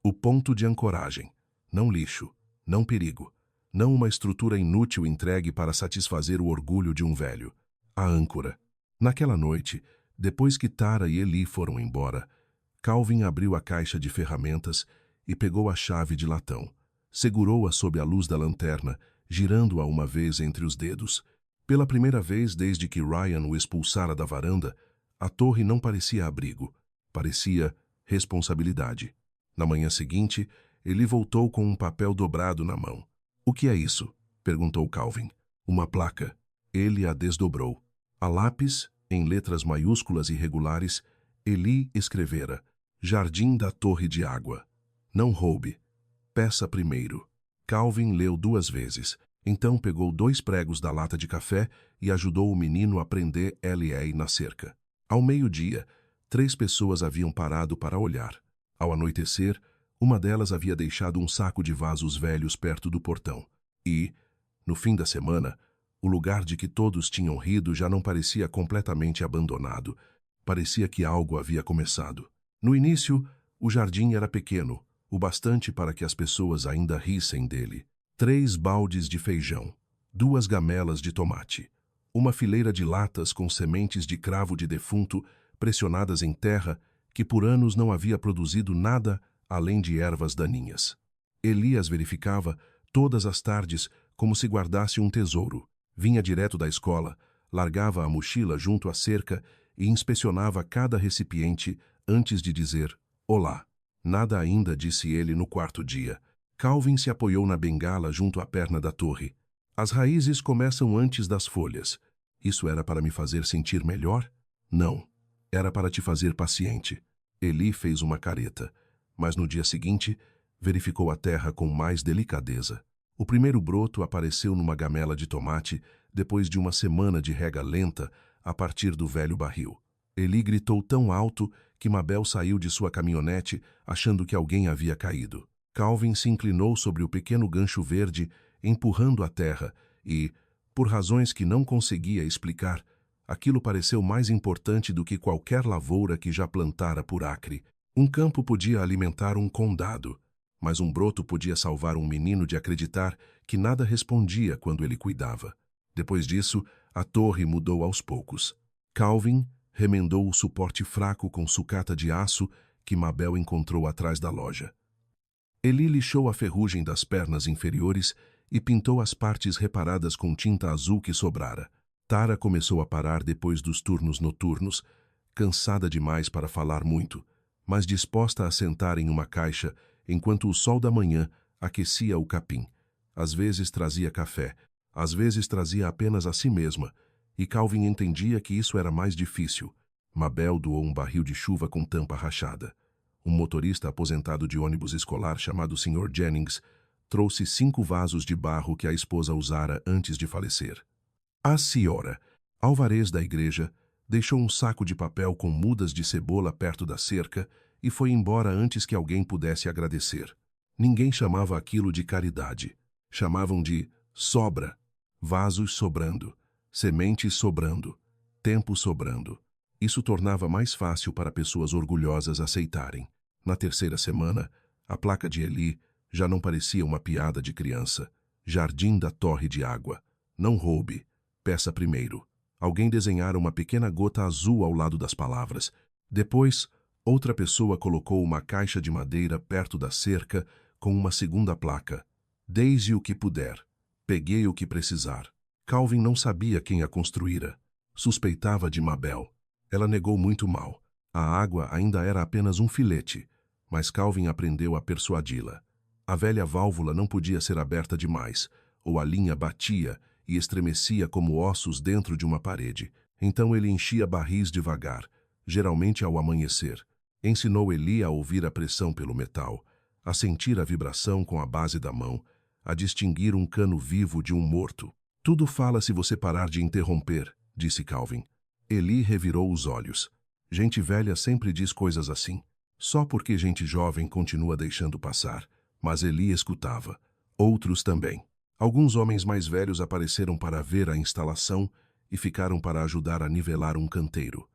O ponto de ancoragem. Não lixo, não perigo, não uma estrutura inútil entregue para satisfazer o orgulho de um velho. A âncora. Naquela noite, depois que Tara e Eli foram embora, Calvin abriu a caixa de ferramentas e pegou a chave de latão. Segurou-a sob a luz da lanterna, girando-a uma vez entre os dedos. Pela primeira vez desde que Ryan o expulsara da varanda, a torre não parecia abrigo, parecia responsabilidade. Na manhã seguinte, ele voltou com um papel dobrado na mão. — O que é isso? Perguntou Calvin. — Uma placa. Ele a desdobrou. A lápis, em letras maiúsculas e regulares, Eli escrevera: Jardim da Torre de Água. Não roube. Peça primeiro. Calvin leu 2 vezes. Então pegou 2 pregos da lata de café e ajudou o menino a prender L.A. na cerca. Ao meio-dia, 3 pessoas haviam parado para olhar. Ao anoitecer, uma delas havia deixado um saco de vasos velhos perto do portão. E, no fim da semana, o lugar de que todos tinham rido já não parecia completamente abandonado. Parecia que algo havia começado. No início, o jardim era pequeno, o bastante para que as pessoas ainda rissem dele. 3 baldes de feijão, 2 gamelas de tomate, uma fileira de latas com sementes de cravo de defunto pressionadas em terra que por anos não havia produzido nada além de ervas daninhas. Eli as verificava todas as tardes como se guardasse um tesouro. Vinha direto da escola, largava a mochila junto à cerca e inspecionava cada recipiente antes de dizer olá. Nada ainda, disse ele no 4º dia. Calvin se apoiou na bengala junto à perna da torre. As raízes começam antes das folhas. Isso era para me fazer sentir melhor? Não. Era para te fazer paciente. Eli fez uma careta, mas no dia seguinte verificou a terra com mais delicadeza. O primeiro broto apareceu numa gamela de tomate depois de uma semana de rega lenta a partir do velho barril. Eli gritou tão alto que Mabel saiu de sua caminhonete achando que alguém havia caído. Calvin se inclinou sobre o pequeno gancho verde, empurrando a terra, e, por razões que não conseguia explicar, aquilo pareceu mais importante do que qualquer lavoura que já plantara por acre. Um campo podia alimentar um condado, mas um broto podia salvar um menino de acreditar que nada respondia quando ele cuidava. Depois disso, a torre mudou aos poucos. Calvin remendou o suporte fraco com sucata de aço que Mabel encontrou atrás da loja. Eli lixou a ferrugem das pernas inferiores e pintou as partes reparadas com tinta azul que sobrara. Tara começou a parar depois dos turnos noturnos, cansada demais para falar muito, mas disposta a sentar em uma caixa enquanto o sol da manhã aquecia o capim. Às vezes trazia café, às vezes trazia apenas a si mesma, e Calvin entendia que isso era mais difícil. Mabel doou um barril de chuva com tampa rachada. Um motorista aposentado de ônibus escolar chamado Sr. Jennings trouxe 5 vasos de barro que a esposa usara antes de falecer. A senhora, alvarez da igreja, deixou um saco de papel com mudas de cebola perto da cerca e foi embora antes que alguém pudesse agradecer. Ninguém chamava aquilo de caridade. Chamavam de sobra. Vasos sobrando, sementes sobrando, tempo sobrando. Isso tornava mais fácil para pessoas orgulhosas aceitarem. Na 3ª semana, a placa de Eli já não parecia uma piada de criança. Jardim da Torre de Água. Não roube. Peça primeiro. Alguém desenhara uma pequena gota azul ao lado das palavras. Depois, outra pessoa colocou uma caixa de madeira perto da cerca com uma segunda placa. Desde o que puder. Peguei o que precisar. Calvin não sabia quem a construíra. Suspeitava de Mabel. Ela negou muito mal. A água ainda era apenas um filete, mas Calvin aprendeu a persuadi-la. A velha válvula não podia ser aberta demais, ou a linha batia e estremecia como ossos dentro de uma parede. Então ele enchia barris devagar, geralmente ao amanhecer. Ensinou Eli a ouvir a pressão pelo metal, a sentir a vibração com a base da mão, a distinguir um cano vivo de um morto. Tudo fala se você parar de interromper, disse Calvin. Eli revirou os olhos. Gente velha sempre diz coisas assim. Só porque gente jovem continua deixando passar. Mas Eli escutava. Outros também. Alguns homens mais velhos apareceram para ver a instalação e ficaram para ajudar a nivelar um canteiro.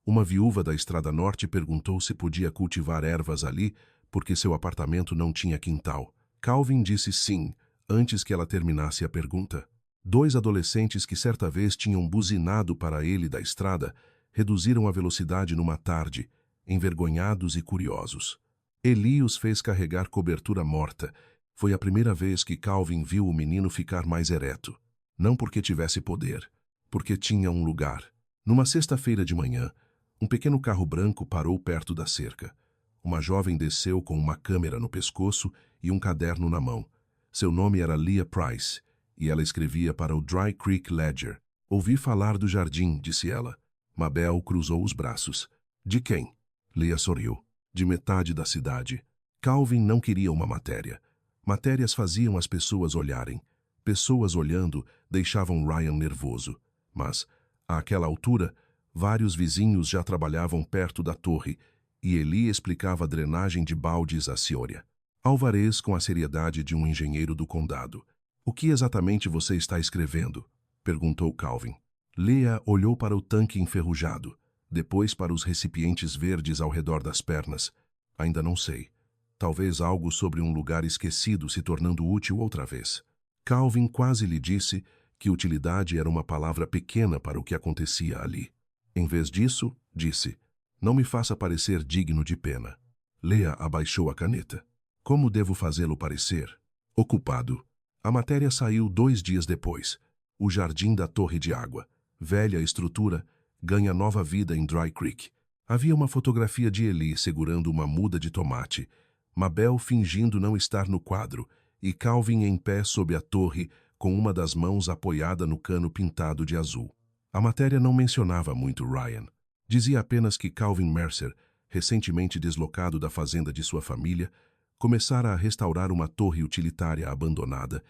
Uma viúva da Estrada Norte perguntou se podia cultivar ervas ali porque seu apartamento não tinha quintal. Calvin disse sim, antes que ela terminasse a pergunta. 2 adolescentes que certa vez tinham buzinado para ele da estrada reduziram a velocidade numa tarde, envergonhados e curiosos. Eli os fez carregar cobertura morta. Foi a primeira vez que Calvin viu o menino ficar mais ereto. Não porque tivesse poder, porque tinha um lugar. Numa sexta-feira de manhã, um pequeno carro branco parou perto da cerca. Uma jovem desceu com uma câmera no pescoço e um caderno na mão. Seu nome era Leah Price, e ela escrevia para o Dry Creek Ledger. Ouvi falar do jardim, disse ela. Mabel cruzou os braços. De quem? Leah sorriu. De metade da cidade. Calvin não queria uma matéria. Matérias faziam as pessoas olharem. Pessoas olhando deixavam Ryan nervoso. Mas, àquela altura, vários vizinhos já trabalhavam perto da torre e Eli explicava a drenagem de baldes a Cioria. Alvarez com a seriedade de um engenheiro do condado. O que exatamente você está escrevendo? Perguntou Calvin. Leah olhou para o tanque enferrujado, depois para os recipientes verdes ao redor das pernas. Ainda não sei. Talvez algo sobre um lugar esquecido se tornando útil outra vez. Calvin quase lhe disse que utilidade era uma palavra pequena para o que acontecia ali. Em vez disso, disse, não me faça parecer digno de pena. Leah abaixou a caneta. Como devo fazê-lo parecer? Ocupado. A matéria saiu 2 dias depois. O jardim da torre de água. Velha estrutura, ganha nova vida em Dry Creek. Havia uma fotografia de Eli segurando uma muda de tomate, Mabel fingindo não estar no quadro e Calvin em pé sob a torre com uma das mãos apoiada no cano pintado de azul. A matéria não mencionava muito Ryan. Dizia apenas que Calvin Mercer, recentemente deslocado da fazenda de sua família, começara a restaurar uma torre utilitária abandonada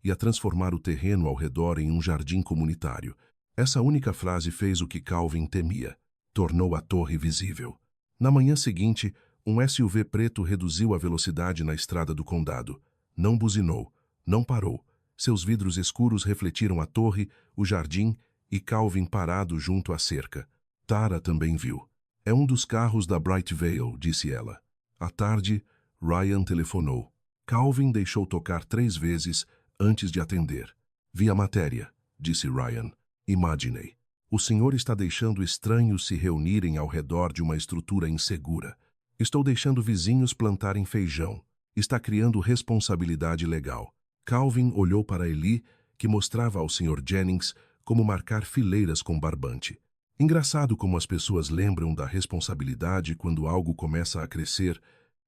e a transformar o terreno ao redor em um jardim comunitário. Essa única frase fez o que Calvin temia. Tornou a torre visível. Na manhã seguinte, um SUV preto reduziu a velocidade na estrada do condado. Não buzinou, não parou. Seus vidros escuros refletiram a torre, o jardim e Calvin parado junto à cerca. Tara também viu. É um dos carros da Bright Vale, disse ela. À tarde, Ryan telefonou. Calvin deixou tocar 3 vezes antes de atender. Vi a matéria, disse Ryan. Imaginei. O senhor está deixando estranhos se reunirem ao redor de uma estrutura insegura. Estou deixando vizinhos plantarem feijão. Está criando responsabilidade legal. Calvin olhou para Eli, que mostrava ao Sr. Jennings como marcar fileiras com barbante. Engraçado como as pessoas lembram da responsabilidade quando algo começa a crescer.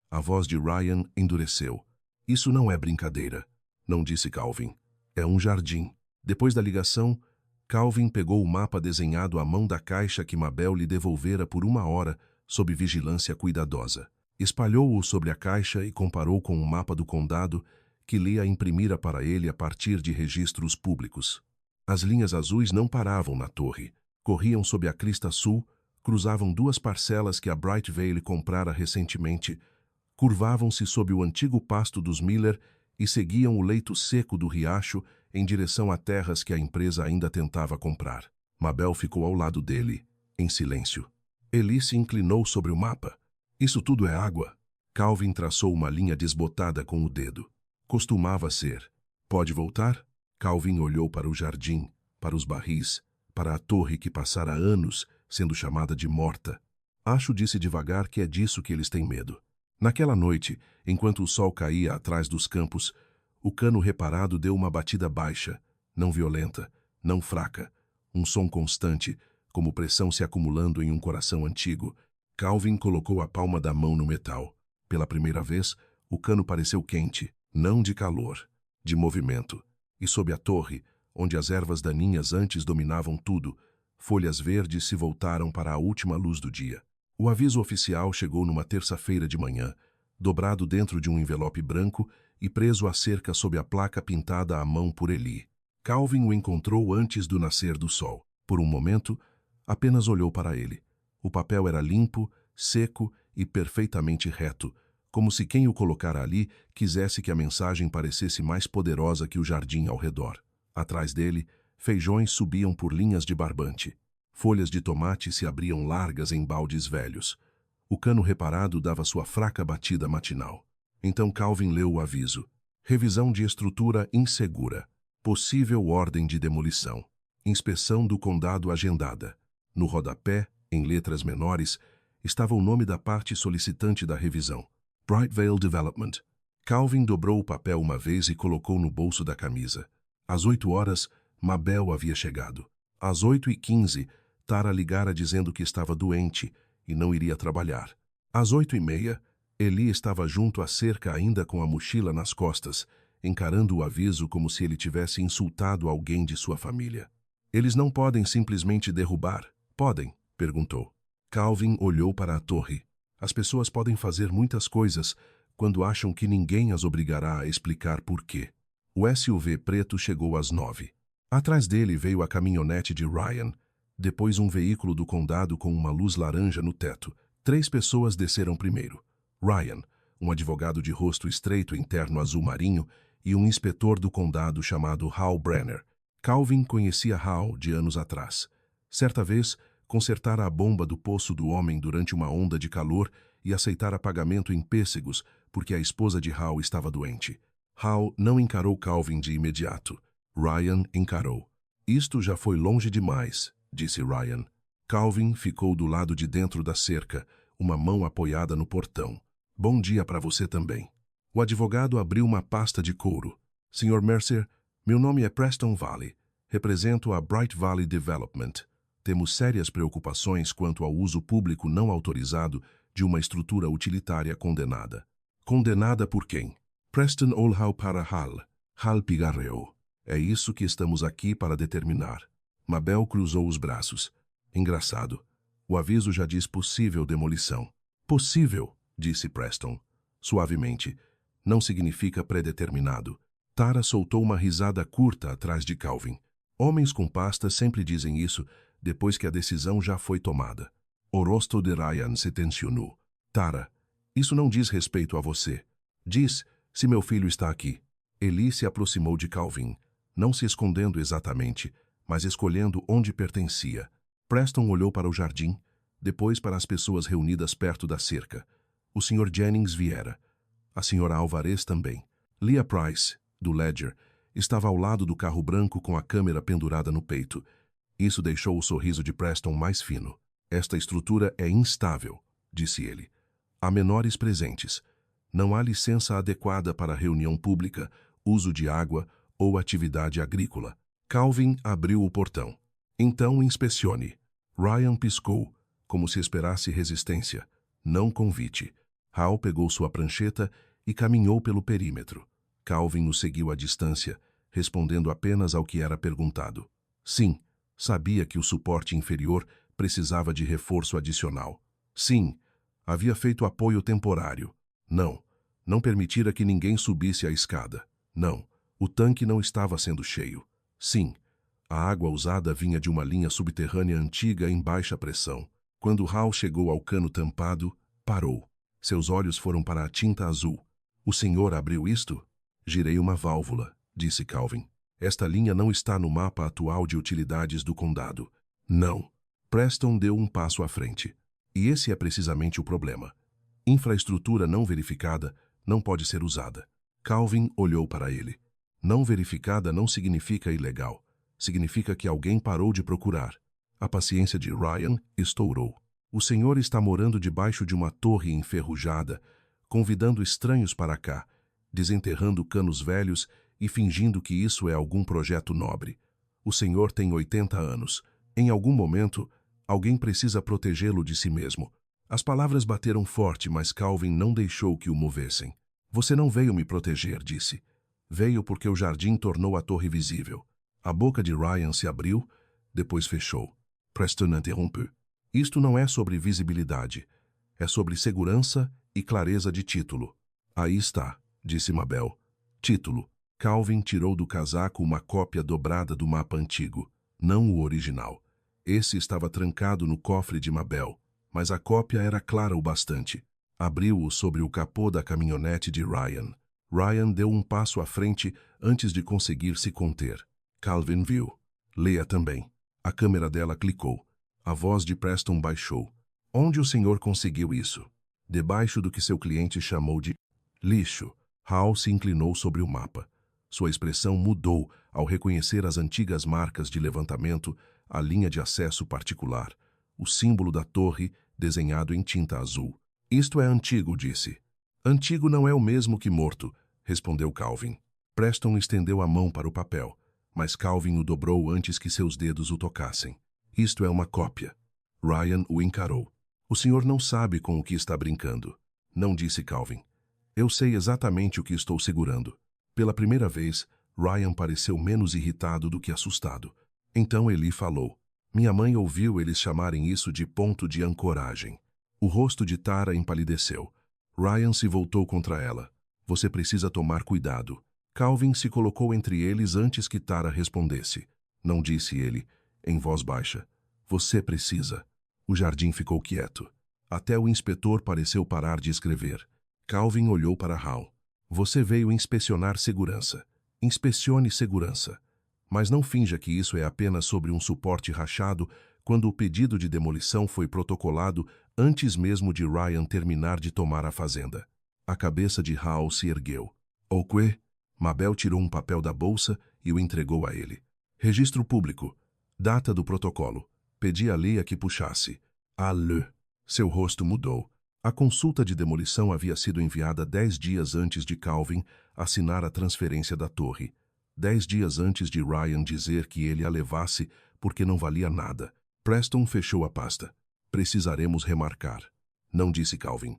A voz de Ryan endureceu. Isso não é brincadeira, não disse Calvin. É um jardim. Depois da ligação, Calvin pegou o mapa desenhado à mão da caixa que Mabel lhe devolvera por 1 hora sob vigilância cuidadosa. Espalhou-o sobre a caixa e comparou com o mapa do condado que Leah imprimira para ele a partir de registros públicos. As linhas azuis não paravam na torre. Corriam sob a crista sul, cruzavam 2 parcelas que a Bright Vale comprara recentemente, curvavam-se sob o antigo pasto dos Miller e seguiam o leito seco do riacho em direção a terras que a empresa ainda tentava comprar. Mabel ficou ao lado dele, em silêncio. Eli se inclinou sobre o mapa. Isso tudo é água. Calvin traçou uma linha desbotada com o dedo. Costumava ser. Pode voltar? Calvin olhou para o jardim, para os barris, para a torre que passara anos sendo chamada de morta. Acho, disse devagar, que é disso que eles têm medo. Naquela noite, enquanto o sol caía atrás dos campos, o cano reparado deu uma batida baixa, não violenta, não fraca. Um som constante, como pressão se acumulando em um coração antigo. Calvin colocou a palma da mão no metal. Pela primeira vez, o cano pareceu quente, não de calor, de movimento. E sob a torre, onde as ervas daninhas antes dominavam tudo, folhas verdes se voltaram para a última luz do dia. O aviso oficial chegou numa terça-feira de manhã, dobrado dentro de um envelope branco e preso à cerca sob a placa pintada à mão por Eli. Calvin o encontrou antes do nascer do sol. Por um momento, apenas olhou para ele. O papel era limpo, seco e perfeitamente reto, como se quem o colocara ali quisesse que a mensagem parecesse mais poderosa que o jardim ao redor. Atrás dele, feijões subiam por linhas de barbante. Folhas de tomate se abriam largas em baldes velhos. O cano reparado dava sua fraca batida matinal. Então Calvin leu o aviso. Revisão de estrutura insegura. Possível ordem de demolição. Inspeção do condado agendada. No rodapé, em letras menores, estava o nome da parte solicitante da revisão. Brightvale Development. Calvin dobrou o papel uma vez e colocou no bolso da camisa. Às 8 horas, Mabel havia chegado. Às 8h15, Tara ligara dizendo que estava doente e não iria trabalhar. Às 8h30, Eli estava junto à cerca ainda com a mochila nas costas, encarando o aviso como se ele tivesse insultado alguém de sua família. Eles não podem simplesmente derrubar, podem? Perguntou. Calvin olhou para a torre. As pessoas podem fazer muitas coisas quando acham que ninguém as obrigará a explicar por quê. O SUV preto chegou às 9. Atrás dele veio a caminhonete de Ryan, depois um veículo do condado com uma luz laranja no teto. 3 pessoas desceram primeiro. Ryan, um advogado de rosto estreito em terno azul marinho, e um inspetor do condado chamado Hal Brenner. Calvin conhecia Hal de anos atrás. Certa vez, consertara a bomba do poço do homem durante uma onda de calor e aceitara pagamento em pêssegos porque a esposa de Hal estava doente. Hal não encarou Calvin de imediato. Ryan encarou. Isto já foi longe demais, disse Ryan. Calvin ficou do lado de dentro da cerca, uma mão apoiada no portão. Bom dia para você também. O advogado abriu uma pasta de couro. Sr. Mercer, meu nome é Preston Valley. Represento a Bright Valley Development. Temos sérias preocupações quanto ao uso público não autorizado de uma estrutura utilitária condenada. Condenada por quem? Preston olhou para Hal. Hal pigarreou. É isso que estamos aqui para determinar. Mabel cruzou os braços. Engraçado. O aviso já diz possível demolição. Possível, disse Preston, suavemente. Não significa predeterminado. Tara soltou uma risada curta atrás de Calvin. Homens com pasta sempre dizem isso depois que a decisão já foi tomada. O rosto de Ryan se tensionou. Tara, isso não diz respeito a você. Diz se meu filho está aqui. Eli se aproximou de Calvin, não se escondendo exatamente, mas escolhendo onde pertencia. Preston olhou para o jardim, depois para as pessoas reunidas perto da cerca. O Sr. Jennings viera. A Sra. Alvarez também. Leah Price, do Ledger, estava ao lado do carro branco com a câmera pendurada no peito. Isso deixou o sorriso de Preston mais fino. Esta estrutura é instável, disse ele. Há menores presentes. Não há licença adequada para reunião pública, uso de água ou atividade agrícola. Calvin abriu o portão. Então inspecione. Ryan piscou, como se esperasse resistência. Não convite. Hal pegou sua prancheta e caminhou pelo perímetro. Calvin o seguiu à distância, respondendo apenas ao que era perguntado. Sim, sabia que o suporte inferior precisava de reforço adicional. Sim, havia feito apoio temporário. Não, não permitira que ninguém subisse a escada. Não, o tanque não estava sendo cheio. Sim, a água usada vinha de uma linha subterrânea antiga em baixa pressão. Quando Hal chegou ao cano tampado, parou. Seus olhos foram para a tinta azul. O senhor abriu isto? Girei uma válvula, disse Calvin. Esta linha não está no mapa atual de utilidades do condado. Não. Preston deu um passo à frente. E esse é precisamente o problema. Infraestrutura não verificada não pode ser usada. Calvin olhou para ele. Não verificada não significa ilegal. Significa que alguém parou de procurar. A paciência de Ryan estourou. O senhor está morando debaixo de uma torre enferrujada, convidando estranhos para cá, desenterrando canos velhos e fingindo que isso é algum projeto nobre. O senhor tem 80 anos. Em algum momento, alguém precisa protegê-lo de si mesmo. As palavras bateram forte, mas Calvin não deixou que o movessem. Você não veio me proteger, disse. Veio porque o jardim tornou a torre visível. A boca de Ryan se abriu, depois fechou. Preston interrompeu. Isto não é sobre visibilidade. É sobre segurança e clareza de título. Aí está, disse Mabel. Título. Calvin tirou do casaco uma cópia dobrada do mapa antigo, não o original. Esse estava trancado no cofre de Mabel, mas a cópia era clara o bastante. Abriu-o sobre o capô da caminhonete de Ryan. Ryan deu um passo à frente antes de conseguir se conter. Calvin viu. Leia também. A câmera dela clicou. A voz de Preston baixou. Onde o senhor conseguiu isso? Debaixo do que seu cliente chamou de lixo. Hal se inclinou sobre o mapa. Sua expressão mudou ao reconhecer as antigas marcas de levantamento, a linha de acesso particular, o símbolo da torre desenhado em tinta azul. Isto é antigo, disse. Antigo não é o mesmo que morto, respondeu Calvin. Preston estendeu a mão para o papel, mas Calvin o dobrou antes que seus dedos o tocassem. Isto é uma cópia. Ryan o encarou. O senhor não sabe com o que está brincando. Não, disse Calvin. Eu sei exatamente o que estou segurando. Pela primeira vez, Ryan pareceu menos irritado do que assustado. Então Eli falou. Minha mãe ouviu eles chamarem isso de ponto de ancoragem. O rosto de Tara empalideceu. Ryan se voltou contra ela. Você precisa tomar cuidado. Calvin se colocou entre eles antes que Tara respondesse. Não, disse ele, em voz baixa. Você precisa. O jardim ficou quieto. Até o inspetor pareceu parar de escrever. Calvin olhou para Hal. Você veio inspecionar segurança. Inspecione segurança. Mas não finja que isso é apenas sobre um suporte rachado quando o pedido de demolição foi protocolado antes mesmo de Ryan terminar de tomar a fazenda. A cabeça de Hal se ergueu. O quê? Mabel tirou um papel da bolsa e o entregou a ele. Registro público. Data do protocolo. Pedi a Leia que puxasse. Alê. Seu rosto mudou. A consulta de demolição havia sido enviada 10 dias antes de Calvin assinar a transferência da torre. 10 dias antes de Ryan dizer que ele a levasse porque não valia nada. Preston fechou a pasta. Precisaremos remarcar. Não, disse Calvin.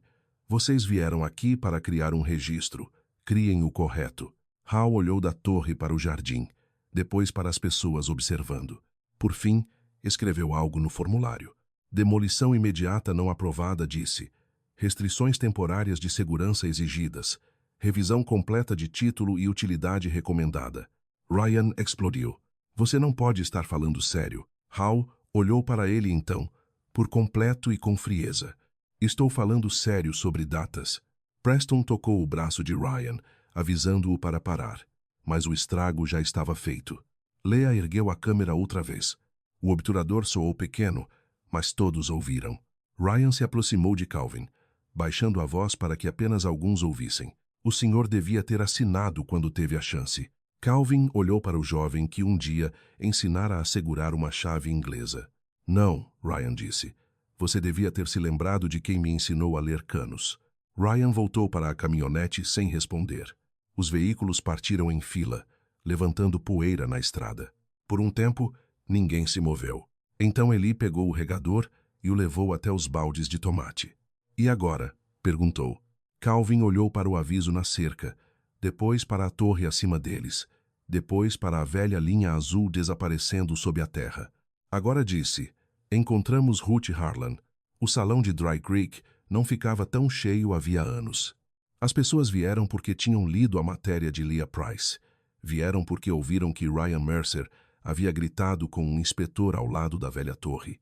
Vocês vieram aqui para criar um registro. Criem o correto. Hal olhou da torre para o jardim, depois para as pessoas observando. Por fim, escreveu algo no formulário. Demolição imediata não aprovada, disse. Restrições temporárias de segurança exigidas. Revisão completa de título e utilidade recomendada. Ryan explodiu. Você não pode estar falando sério. Hal olhou para ele então, por completo e com frieza. Estou falando sério sobre datas. Preston tocou o braço de Ryan, avisando-o para parar. Mas o estrago já estava feito. Leia ergueu a câmera outra vez. O obturador soou pequeno, mas todos ouviram. Ryan se aproximou de Calvin, baixando a voz para que apenas alguns ouvissem. O senhor devia ter assinado quando teve a chance. Calvin olhou para o jovem que um dia ensinara a segurar uma chave inglesa. Não, Ryan disse. Você devia ter se lembrado de quem me ensinou a ler canos. Ryan voltou para a caminhonete sem responder. Os veículos partiram em fila, levantando poeira na estrada. Por um tempo, ninguém se moveu. Então Eli pegou o regador e o levou até os baldes de tomate. E agora? Perguntou. Calvin olhou para o aviso na cerca, depois para a torre acima deles, depois para a velha linha azul desaparecendo sob a terra. Agora disse, encontramos Ruth Harlan. O salão de Dry Creek não ficava tão cheio havia anos. As pessoas vieram porque tinham lido a matéria de Leah Price. Vieram porque ouviram que Ryan Mercer havia gritado com um inspetor ao lado da velha torre.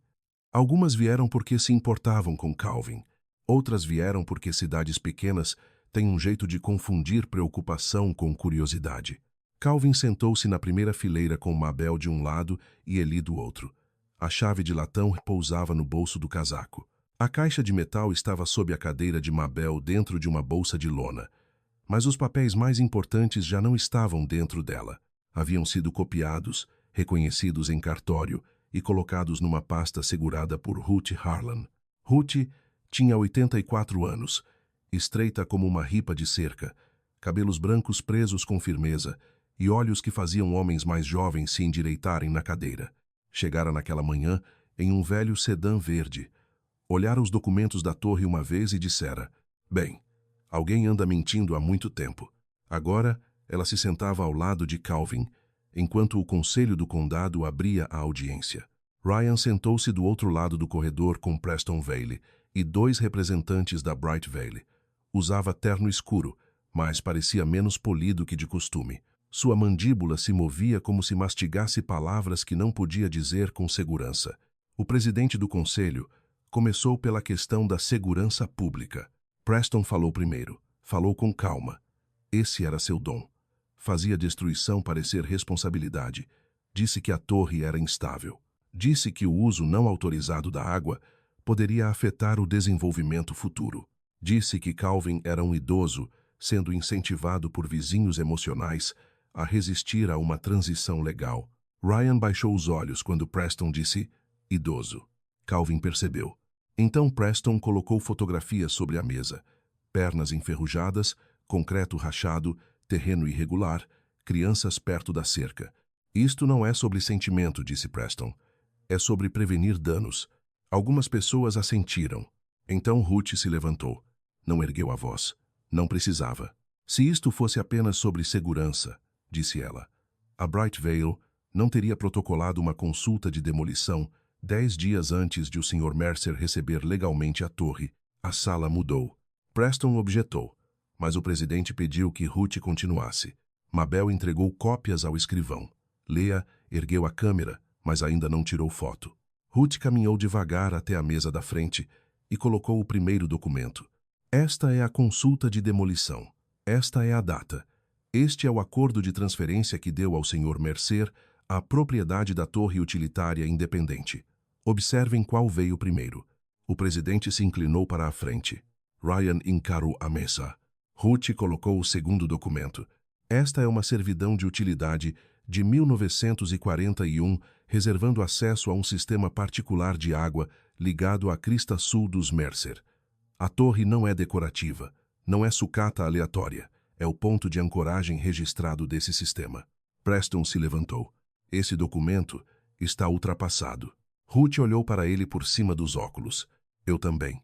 Algumas vieram porque se importavam com Calvin. Outras vieram porque cidades pequenas têm um jeito de confundir preocupação com curiosidade. Calvin sentou-se na primeira fileira com Mabel de um lado e Eli do outro. A chave de latão repousava no bolso do casaco. A caixa de metal estava sob a cadeira de Mabel dentro de uma bolsa de lona. Mas os papéis mais importantes já não estavam dentro dela. Haviam sido copiados, reconhecidos em cartório e colocados numa pasta segurada por Ruth Harlan. Ruth tinha 84 anos, estreita como uma ripa de cerca, cabelos brancos presos com firmeza e olhos que faziam homens mais jovens se endireitarem na cadeira. Chegara naquela manhã em um velho sedã verde. Olhara os documentos da torre uma vez e dissera: bem, alguém anda mentindo há muito tempo. Agora, ela se sentava ao lado de Calvin, enquanto o conselho do condado abria a audiência. Ryan sentou-se do outro lado do corredor com Preston Vale e 2 representantes da Bright Vale. Usava terno escuro, mas parecia menos polido que de costume. Sua mandíbula se movia como se mastigasse palavras que não podia dizer com segurança. O presidente do conselho começou pela questão da segurança pública. Preston falou primeiro. Falou com calma. Esse era seu dom. Fazia destruição parecer responsabilidade. Disse que a torre era instável. Disse que o uso não autorizado da água poderia afetar o desenvolvimento futuro. Disse que Calvin era um idoso, sendo incentivado por vizinhos emocionais a resistir a uma transição legal. Ryan baixou os olhos quando Preston disse idoso. Calvin percebeu. Então Preston colocou fotografias sobre a mesa. Pernas enferrujadas, concreto rachado, terreno irregular, crianças perto da cerca. Isto não é sobre sentimento, disse Preston. É sobre prevenir danos. Algumas pessoas assentiram. Então Ruth se levantou. Não ergueu a voz. Não precisava. Se isto fosse apenas sobre segurança, disse ela, a Bright Vale não teria protocolado uma consulta de demolição 10 dias antes de o Sr. Mercer receber legalmente a torre. A sala mudou. Preston objetou, mas o presidente pediu que Ruth continuasse. Mabel entregou cópias ao escrivão. Leah ergueu a câmera, mas ainda não tirou foto. Ruth caminhou devagar até a mesa da frente e colocou o primeiro documento. Esta é a consulta de demolição. Esta é a data. Este é o acordo de transferência que deu ao Sr. Mercer a propriedade da torre utilitária independente. Observem qual veio primeiro. O presidente se inclinou para a frente. Ryan encarou a mesa. Ruth colocou o segundo documento. Esta é uma servidão de utilidade de 1941, reservando acesso a um sistema particular de água ligado à crista sul dos Mercer. A torre não é decorativa, não é sucata aleatória, é o ponto de ancoragem registrado desse sistema. Preston se levantou. Esse documento está ultrapassado. Ruth olhou para ele por cima dos óculos. Eu também.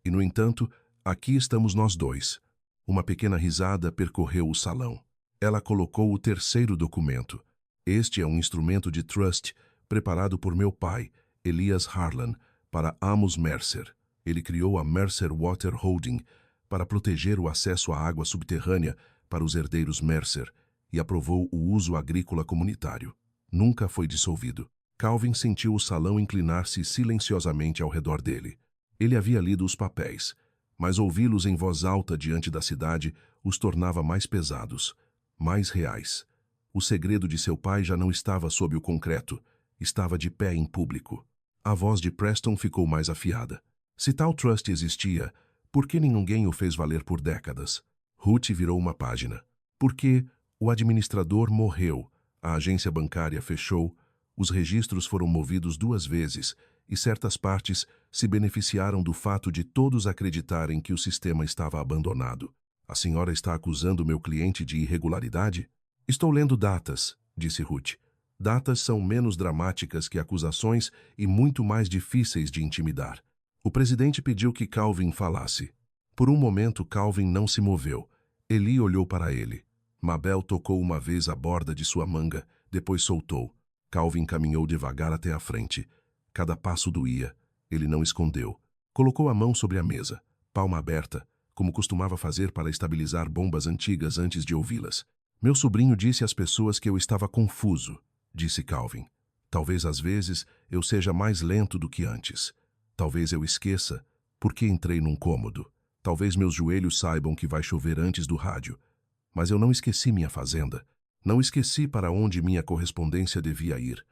E, no entanto, aqui estamos nós dois. Uma pequena risada percorreu o salão. Ela colocou o terceiro documento. Este é um instrumento de trust preparado por meu pai, Elias Harlan, para Amos Mercer. Ele criou a Mercer Water Holding para proteger o acesso à água subterrânea para os herdeiros Mercer e aprovou o uso agrícola comunitário. Nunca foi dissolvido. Calvin sentiu o salão inclinar-se silenciosamente ao redor dele. Ele havia lido os papéis, mas ouvi-los em voz alta diante da cidade os tornava mais pesados, mais reais. O segredo de seu pai já não estava sob o concreto, estava de pé em público. A voz de Preston ficou mais afiada. Se tal trust existia, por que ninguém o fez valer por décadas? Ruth virou uma página. Porque o administrador morreu, a agência bancária fechou, os registros foram movidos 2 vezes e certas partes se beneficiaram do fato de todos acreditarem que o sistema estava abandonado. A senhora está acusando meu cliente de irregularidade? Estou lendo datas, disse Ruth. Datas são menos dramáticas que acusações e muito mais difíceis de intimidar. O presidente pediu que Calvin falasse. Por um momento, Calvin não se moveu. Eli olhou para ele. Mabel tocou uma vez a borda de sua manga, depois soltou. Calvin caminhou devagar até a frente. Cada passo doía. Ele não escondeu. Colocou a mão sobre a mesa, palma aberta, como costumava fazer para estabilizar bombas antigas antes de ouvi-las. Meu sobrinho disse às pessoas que eu estava confuso, disse Calvin. Talvez às vezes eu seja mais lento do que antes. Talvez eu esqueça por que entrei num cômodo. Talvez meus joelhos saibam que vai chover antes do rádio. Mas eu não esqueci minha fazenda. Não esqueci para onde minha correspondência devia ir.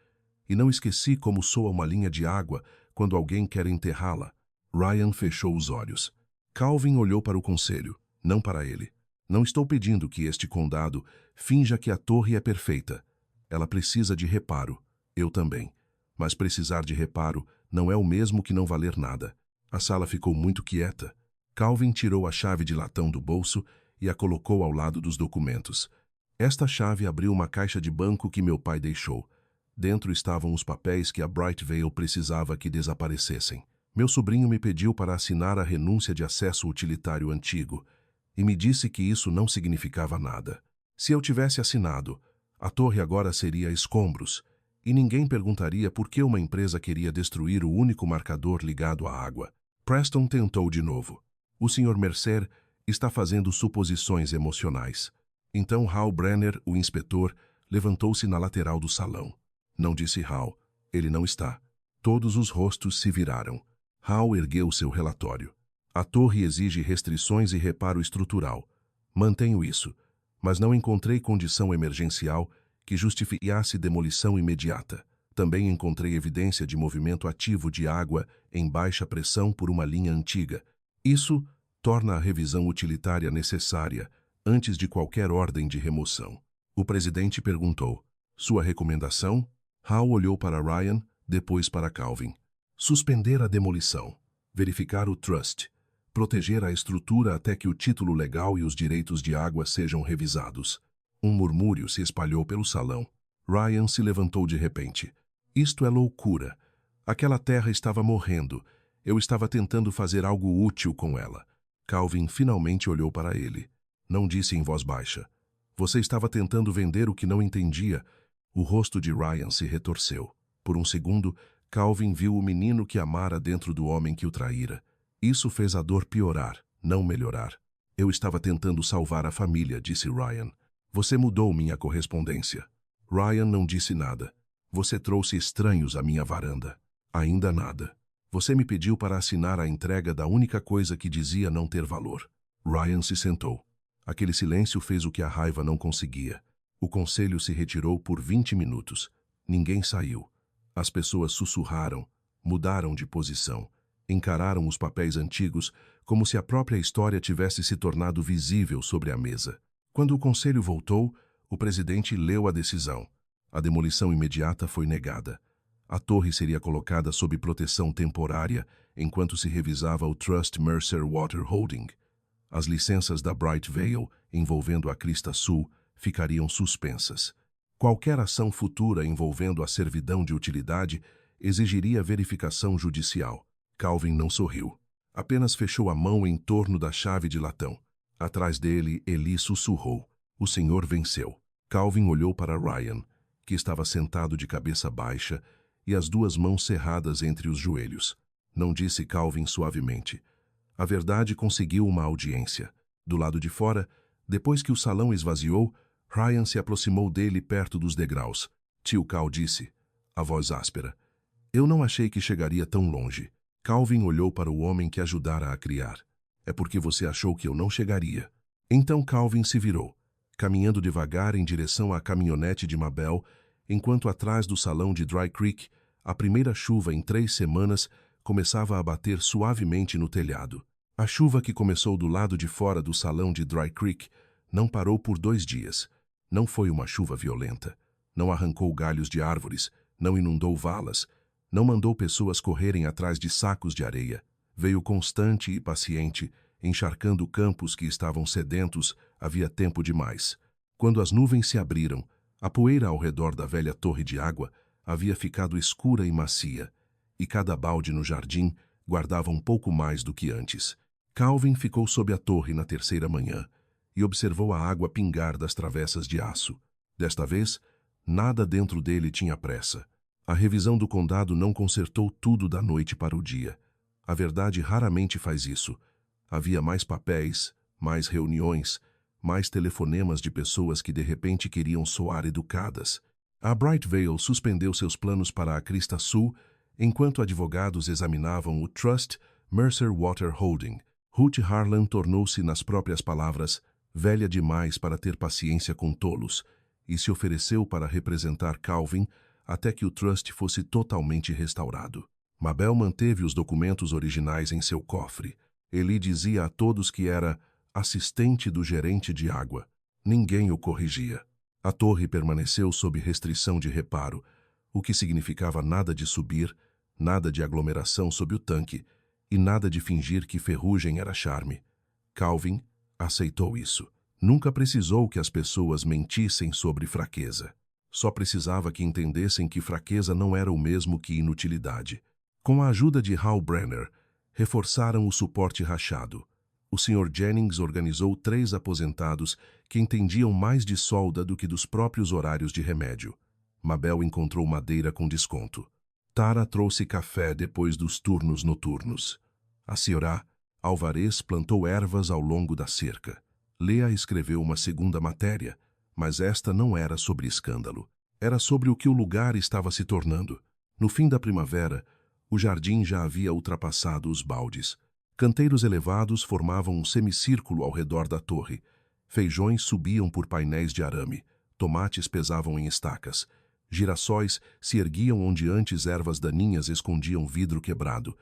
E não esqueci como soa uma linha de água quando alguém quer enterrá-la. Ryan fechou os olhos. Calvin olhou para o conselho, não para ele. Não estou pedindo que este condado finja que a torre é perfeita. Ela precisa de reparo. Eu também. Mas precisar de reparo não é o mesmo que não valer nada. A sala ficou muito quieta. Calvin tirou a chave de latão do bolso e a colocou ao lado dos documentos. Esta chave abriu uma caixa de banco que meu pai deixou. Dentro estavam os papéis que a Bright Vale precisava que desaparecessem. Meu sobrinho me pediu para assinar a renúncia de acesso utilitário antigo e me disse que isso não significava nada. Se eu tivesse assinado, a torre agora seria escombros e ninguém perguntaria por que uma empresa queria destruir o único marcador ligado à água. Preston tentou de novo. O Sr. Mercer está fazendo suposições emocionais. Então Hal Brenner, o inspetor, levantou-se na lateral do salão. Não disse Hal. Ele não está. Todos os rostos se viraram. Hal ergueu seu relatório. A torre exige restrições e reparo estrutural. Mantenho isso, mas não encontrei condição emergencial que justificasse demolição imediata. Também encontrei evidência de movimento ativo de água em baixa pressão por uma linha antiga. Isso torna a revisão utilitária necessária antes de qualquer ordem de remoção. O presidente perguntou: sua recomendação? Hal olhou para Ryan, depois para Calvin. Suspender a demolição. Verificar o trust. Proteger a estrutura até que o título legal e os direitos de água sejam revisados. Um murmúrio se espalhou pelo salão. Ryan se levantou de repente. Isto é loucura. Aquela terra estava morrendo. Eu estava tentando fazer algo útil com ela. Calvin finalmente olhou para ele. Não disse em voz baixa. Você estava tentando vender o que não entendia. O rosto de Ryan se retorceu. Por um segundo, Calvin viu o menino que amara dentro do homem que o traíra. Isso fez a dor piorar, não melhorar. Eu estava tentando salvar a família, disse Ryan. Você mudou minha correspondência. Ryan não disse nada. Você trouxe estranhos à minha varanda. Ainda nada. Você me pediu para assinar a entrega da única coisa que dizia não ter valor. Ryan se sentou. Aquele silêncio fez o que a raiva não conseguia. O conselho se retirou por 20 minutos. Ninguém saiu. As pessoas sussurraram, mudaram de posição, encararam os papéis antigos como se a própria história tivesse se tornado visível sobre a mesa. Quando o conselho voltou, o presidente leu a decisão. A demolição imediata foi negada. A torre seria colocada sob proteção temporária enquanto se revisava o Trust Mercer Water Holding. As licenças da Bright Vale, envolvendo a Crista Sul, ficariam suspensas. Qualquer ação futura envolvendo a servidão de utilidade exigiria verificação judicial. Calvin não sorriu. Apenas fechou a mão em torno da chave de latão. Atrás dele, Eli sussurrou. O senhor venceu. Calvin olhou para Ryan, que estava sentado de cabeça baixa e as duas mãos cerradas entre os joelhos. Não disse Calvin suavemente. A verdade conseguiu uma audiência. Do lado de fora, depois que o salão esvaziou, Ryan se aproximou dele perto dos degraus. Tio Cal disse, a voz áspera. Eu não achei que chegaria tão longe. Calvin olhou para o homem que ajudara a criar. É porque você achou que eu não chegaria. Então Calvin se virou, caminhando devagar em direção à caminhonete de Mabel, enquanto atrás do salão de Dry Creek, a primeira chuva em 3 semanas começava a bater suavemente no telhado. A chuva que começou do lado de fora do salão de Dry Creek não parou por 2 dias. Não foi uma chuva violenta. Não arrancou galhos de árvores, não inundou valas, não mandou pessoas correrem atrás de sacos de areia. Veio constante e paciente, encharcando campos que estavam sedentos havia tempo demais. Quando as nuvens se abriram, a poeira ao redor da velha torre de água havia ficado escura e macia, e cada balde no jardim guardava um pouco mais do que antes. Calvin ficou sob a torre na 3ª manhã e observou a água pingar das travessas de aço. Desta vez, nada dentro dele tinha pressa. A revisão do condado não consertou tudo da noite para o dia. A verdade raramente faz isso. Havia mais papéis, mais reuniões, mais telefonemas de pessoas que de repente queriam soar educadas. A Bright Vale suspendeu seus planos para a Crista Sul enquanto advogados examinavam o Trust Mercer Water Holding. Ruth Harlan tornou-se, nas próprias palavras, velha demais para ter paciência com tolos e se ofereceu para representar Calvin até que o trust fosse totalmente restaurado. Mabel manteve os documentos originais em seu cofre. Eli dizia a todos que era assistente do gerente de água. Ninguém o corrigia. A torre permaneceu sob restrição de reparo, o que significava nada de subir, nada de aglomeração sob o tanque e nada de fingir que ferrugem era charme. Calvin aceitou isso. Nunca precisou que as pessoas mentissem sobre fraqueza. Só precisava que entendessem que fraqueza não era o mesmo que inutilidade. Com a ajuda de Hal Brenner, reforçaram o suporte rachado. O Sr. Jennings organizou 3 aposentados que entendiam mais de solda do que dos próprios horários de remédio. Mabel encontrou madeira com desconto. Tara trouxe café depois dos turnos noturnos. A Sra. Alvarez plantou ervas ao longo da cerca. Leah escreveu uma segunda matéria, mas esta não era sobre escândalo. Era sobre o que o lugar estava se tornando. No fim da primavera, o jardim já havia ultrapassado os baldes. Canteiros elevados formavam um semicírculo ao redor da torre. Feijões subiam por painéis de arame. Tomates pesavam em estacas. Girassóis se erguiam onde antes ervas daninhas escondiam vidro quebrado.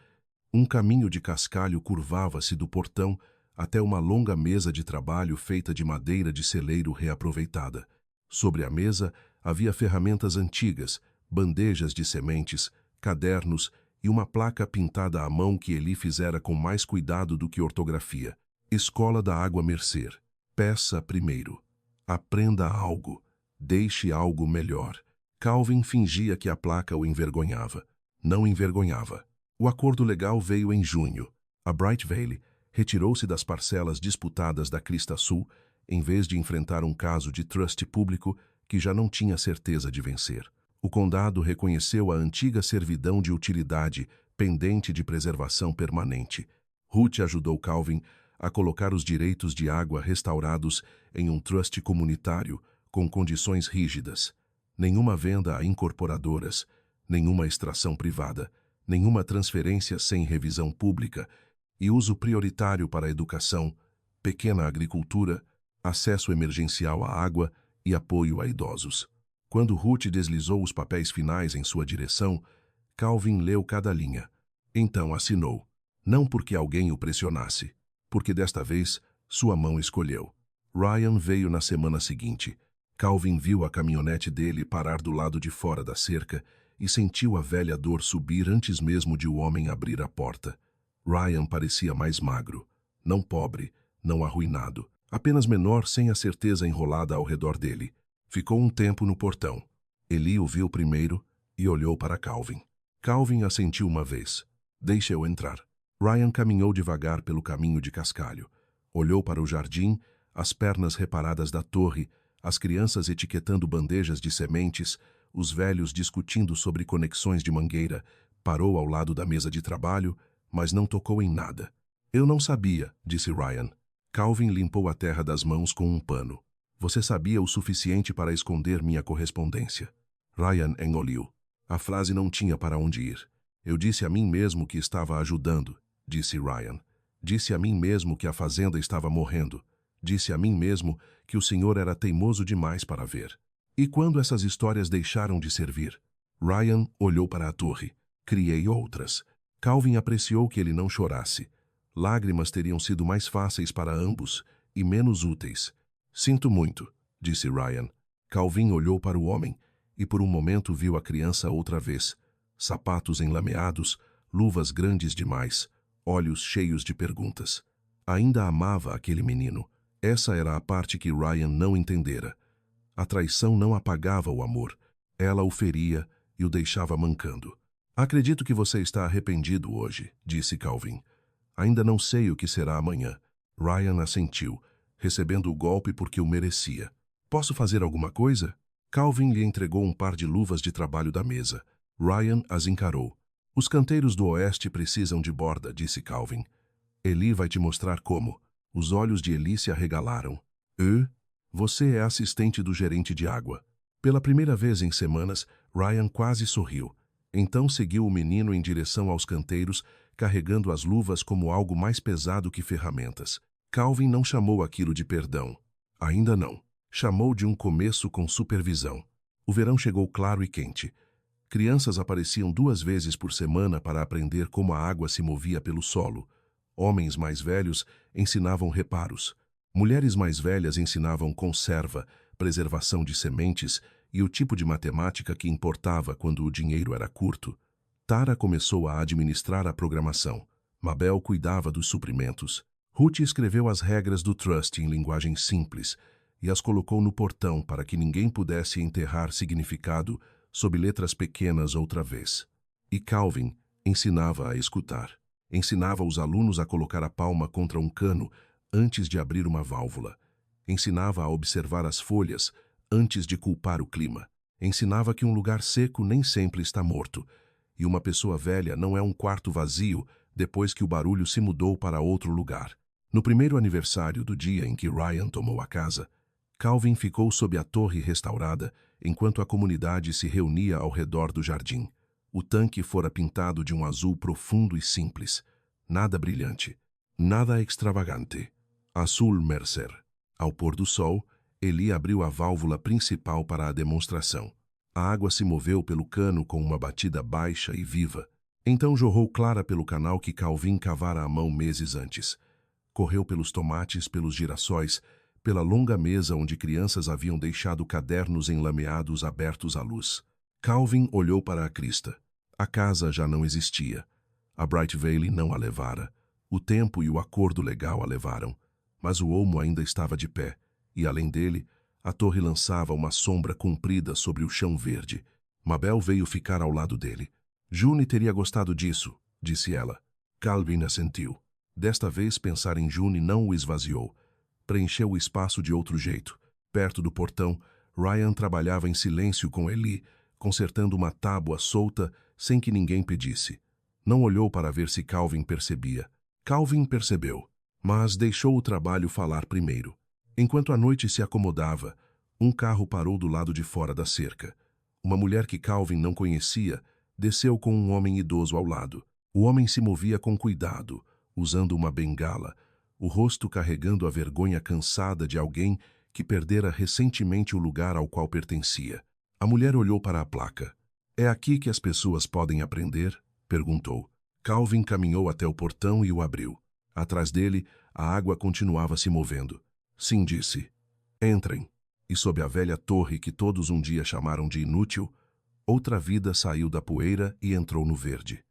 Um caminho de cascalho curvava-se do portão até uma longa mesa de trabalho feita de madeira de celeiro reaproveitada. Sobre a mesa havia ferramentas antigas, bandejas de sementes, cadernos e uma placa pintada à mão que Eli fizera com mais cuidado do que ortografia. Escola da Água Mercer. Peça primeiro. Aprenda algo. Deixe algo melhor. Calvin fingia que a placa o envergonhava. Não envergonhava. O acordo legal veio em junho. A Bright Valley retirou-se das parcelas disputadas da Crista Sul, em vez de enfrentar um caso de trust público que já não tinha certeza de vencer. O condado reconheceu a antiga servidão de utilidade pendente de preservação permanente. Ruth ajudou Calvin a colocar os direitos de água restaurados em um trust comunitário com condições rígidas. Nenhuma venda a incorporadoras, nenhuma extração privada, nenhuma transferência sem revisão pública e uso prioritário para a educação, pequena agricultura, acesso emergencial à água e apoio a idosos. Quando Ruth deslizou os papéis finais em sua direção, Calvin leu cada linha. Então assinou. Não porque alguém o pressionasse, porque desta vez sua mão escolheu. Ryan veio na semana seguinte. Calvin viu a caminhonete dele parar do lado de fora da cerca e sentiu a velha dor subir antes mesmo de o homem abrir a porta. Ryan parecia mais magro, não pobre, não arruinado, apenas menor sem a certeza enrolada ao redor dele. Ficou um tempo no portão. Eli o viu primeiro e olhou para Calvin. Calvin assentiu uma vez. Deixa eu entrar. Ryan caminhou devagar pelo caminho de cascalho. Olhou para o jardim, as pernas reparadas da torre, as crianças etiquetando bandejas de sementes, os velhos discutindo sobre conexões de mangueira. Parou ao lado da mesa de trabalho, mas não tocou em nada. Eu não sabia, disse Ryan. Calvin limpou a terra das mãos com um pano. Você sabia o suficiente para esconder minha correspondência. Ryan engoliu. A frase não tinha para onde ir. Eu disse a mim mesmo que estava ajudando, disse Ryan. Disse a mim mesmo que a fazenda estava morrendo. Disse a mim mesmo que o senhor era teimoso demais para ver. E quando essas histórias deixaram de servir? Ryan olhou para a torre. Criei outras. Calvin apreciou que ele não chorasse. Lágrimas teriam sido mais fáceis para ambos e menos úteis. Sinto muito, disse Ryan. Calvin olhou para o homem e por um momento viu a criança outra vez. Sapatos enlameados, luvas grandes demais, olhos cheios de perguntas. Ainda amava aquele menino. Essa era a parte que Ryan não entendera. A traição não apagava o amor. Ela o feria e o deixava mancando. Acredito que você está arrependido hoje, disse Calvin. Ainda não sei o que será amanhã. Ryan assentiu, recebendo o golpe porque o merecia. Posso fazer alguma coisa? Calvin lhe entregou um par de luvas de trabalho da mesa. Ryan as encarou. Os canteiros do oeste precisam de borda, disse Calvin. Eli vai te mostrar como. Os olhos de Eli se arregalaram. Você é assistente do gerente de água. Pela primeira vez em semanas, Ryan quase sorriu. Então seguiu o menino em direção aos canteiros, carregando as luvas como algo mais pesado que ferramentas. Calvin não chamou aquilo de perdão. Ainda não. Chamou de um começo com supervisão. O verão chegou claro e quente. Crianças apareciam 2 vezes por semana para aprender como a água se movia pelo solo. Homens mais velhos ensinavam reparos. Mulheres mais velhas ensinavam conserva, preservação de sementes e o tipo de matemática que importava quando o dinheiro era curto. Tara começou a administrar a programação. Mabel cuidava dos suprimentos. Ruth escreveu as regras do trust em linguagem simples e as colocou no portão para que ninguém pudesse enterrar significado sob letras pequenas outra vez. E Calvin ensinava a escutar. Ensinava os alunos a colocar a palma contra um cano antes de abrir uma válvula. Ensinava a observar as folhas antes de culpar o clima. Ensinava que um lugar seco nem sempre está morto, e uma pessoa velha não é um quarto vazio depois que o barulho se mudou para outro lugar. No primeiro aniversário do dia em que Ryan tomou a casa, Calvin ficou sob a torre restaurada enquanto a comunidade se reunia ao redor do jardim. O tanque fora pintado de um azul profundo e simples. Nada brilhante, nada extravagante. Azul Mercer. Ao pôr do sol, Eli abriu a válvula principal para a demonstração. A água se moveu pelo cano com uma batida baixa e viva. Então jorrou clara pelo canal que Calvin cavara à mão meses antes. Correu pelos tomates, pelos girassóis, pela longa mesa onde crianças haviam deixado cadernos enlameados abertos à luz. Calvin olhou para a crista. A casa já não existia. A Bright Valley não a levara. O tempo e o acordo legal a levaram. Mas o olmo ainda estava de pé, e além dele, a torre lançava uma sombra comprida sobre o chão verde. Mabel veio ficar ao lado dele. June teria gostado disso, disse ela. Calvin assentiu. Desta vez pensar em June não o esvaziou. Preencheu o espaço de outro jeito. Perto do portão, Ryan trabalhava em silêncio com Eli, consertando uma tábua solta sem que ninguém pedisse. Não olhou para ver se Calvin percebia. Calvin percebeu, mas deixou o trabalho falar primeiro. Enquanto a noite se acomodava, um carro parou do lado de fora da cerca. Uma mulher que Calvin não conhecia desceu com um homem idoso ao lado. O homem se movia com cuidado, usando uma bengala, o rosto carregando a vergonha cansada de alguém que perdera recentemente o lugar ao qual pertencia. A mulher olhou para a placa. "É aqui que as pessoas podem aprender?" perguntou. Calvin caminhou até o portão e o abriu. Atrás dele, a água continuava se movendo. "Sim", disse. "Entrem." E sob a velha torre que todos um dia chamaram de inútil, outra vida saiu da poeira e entrou no verde.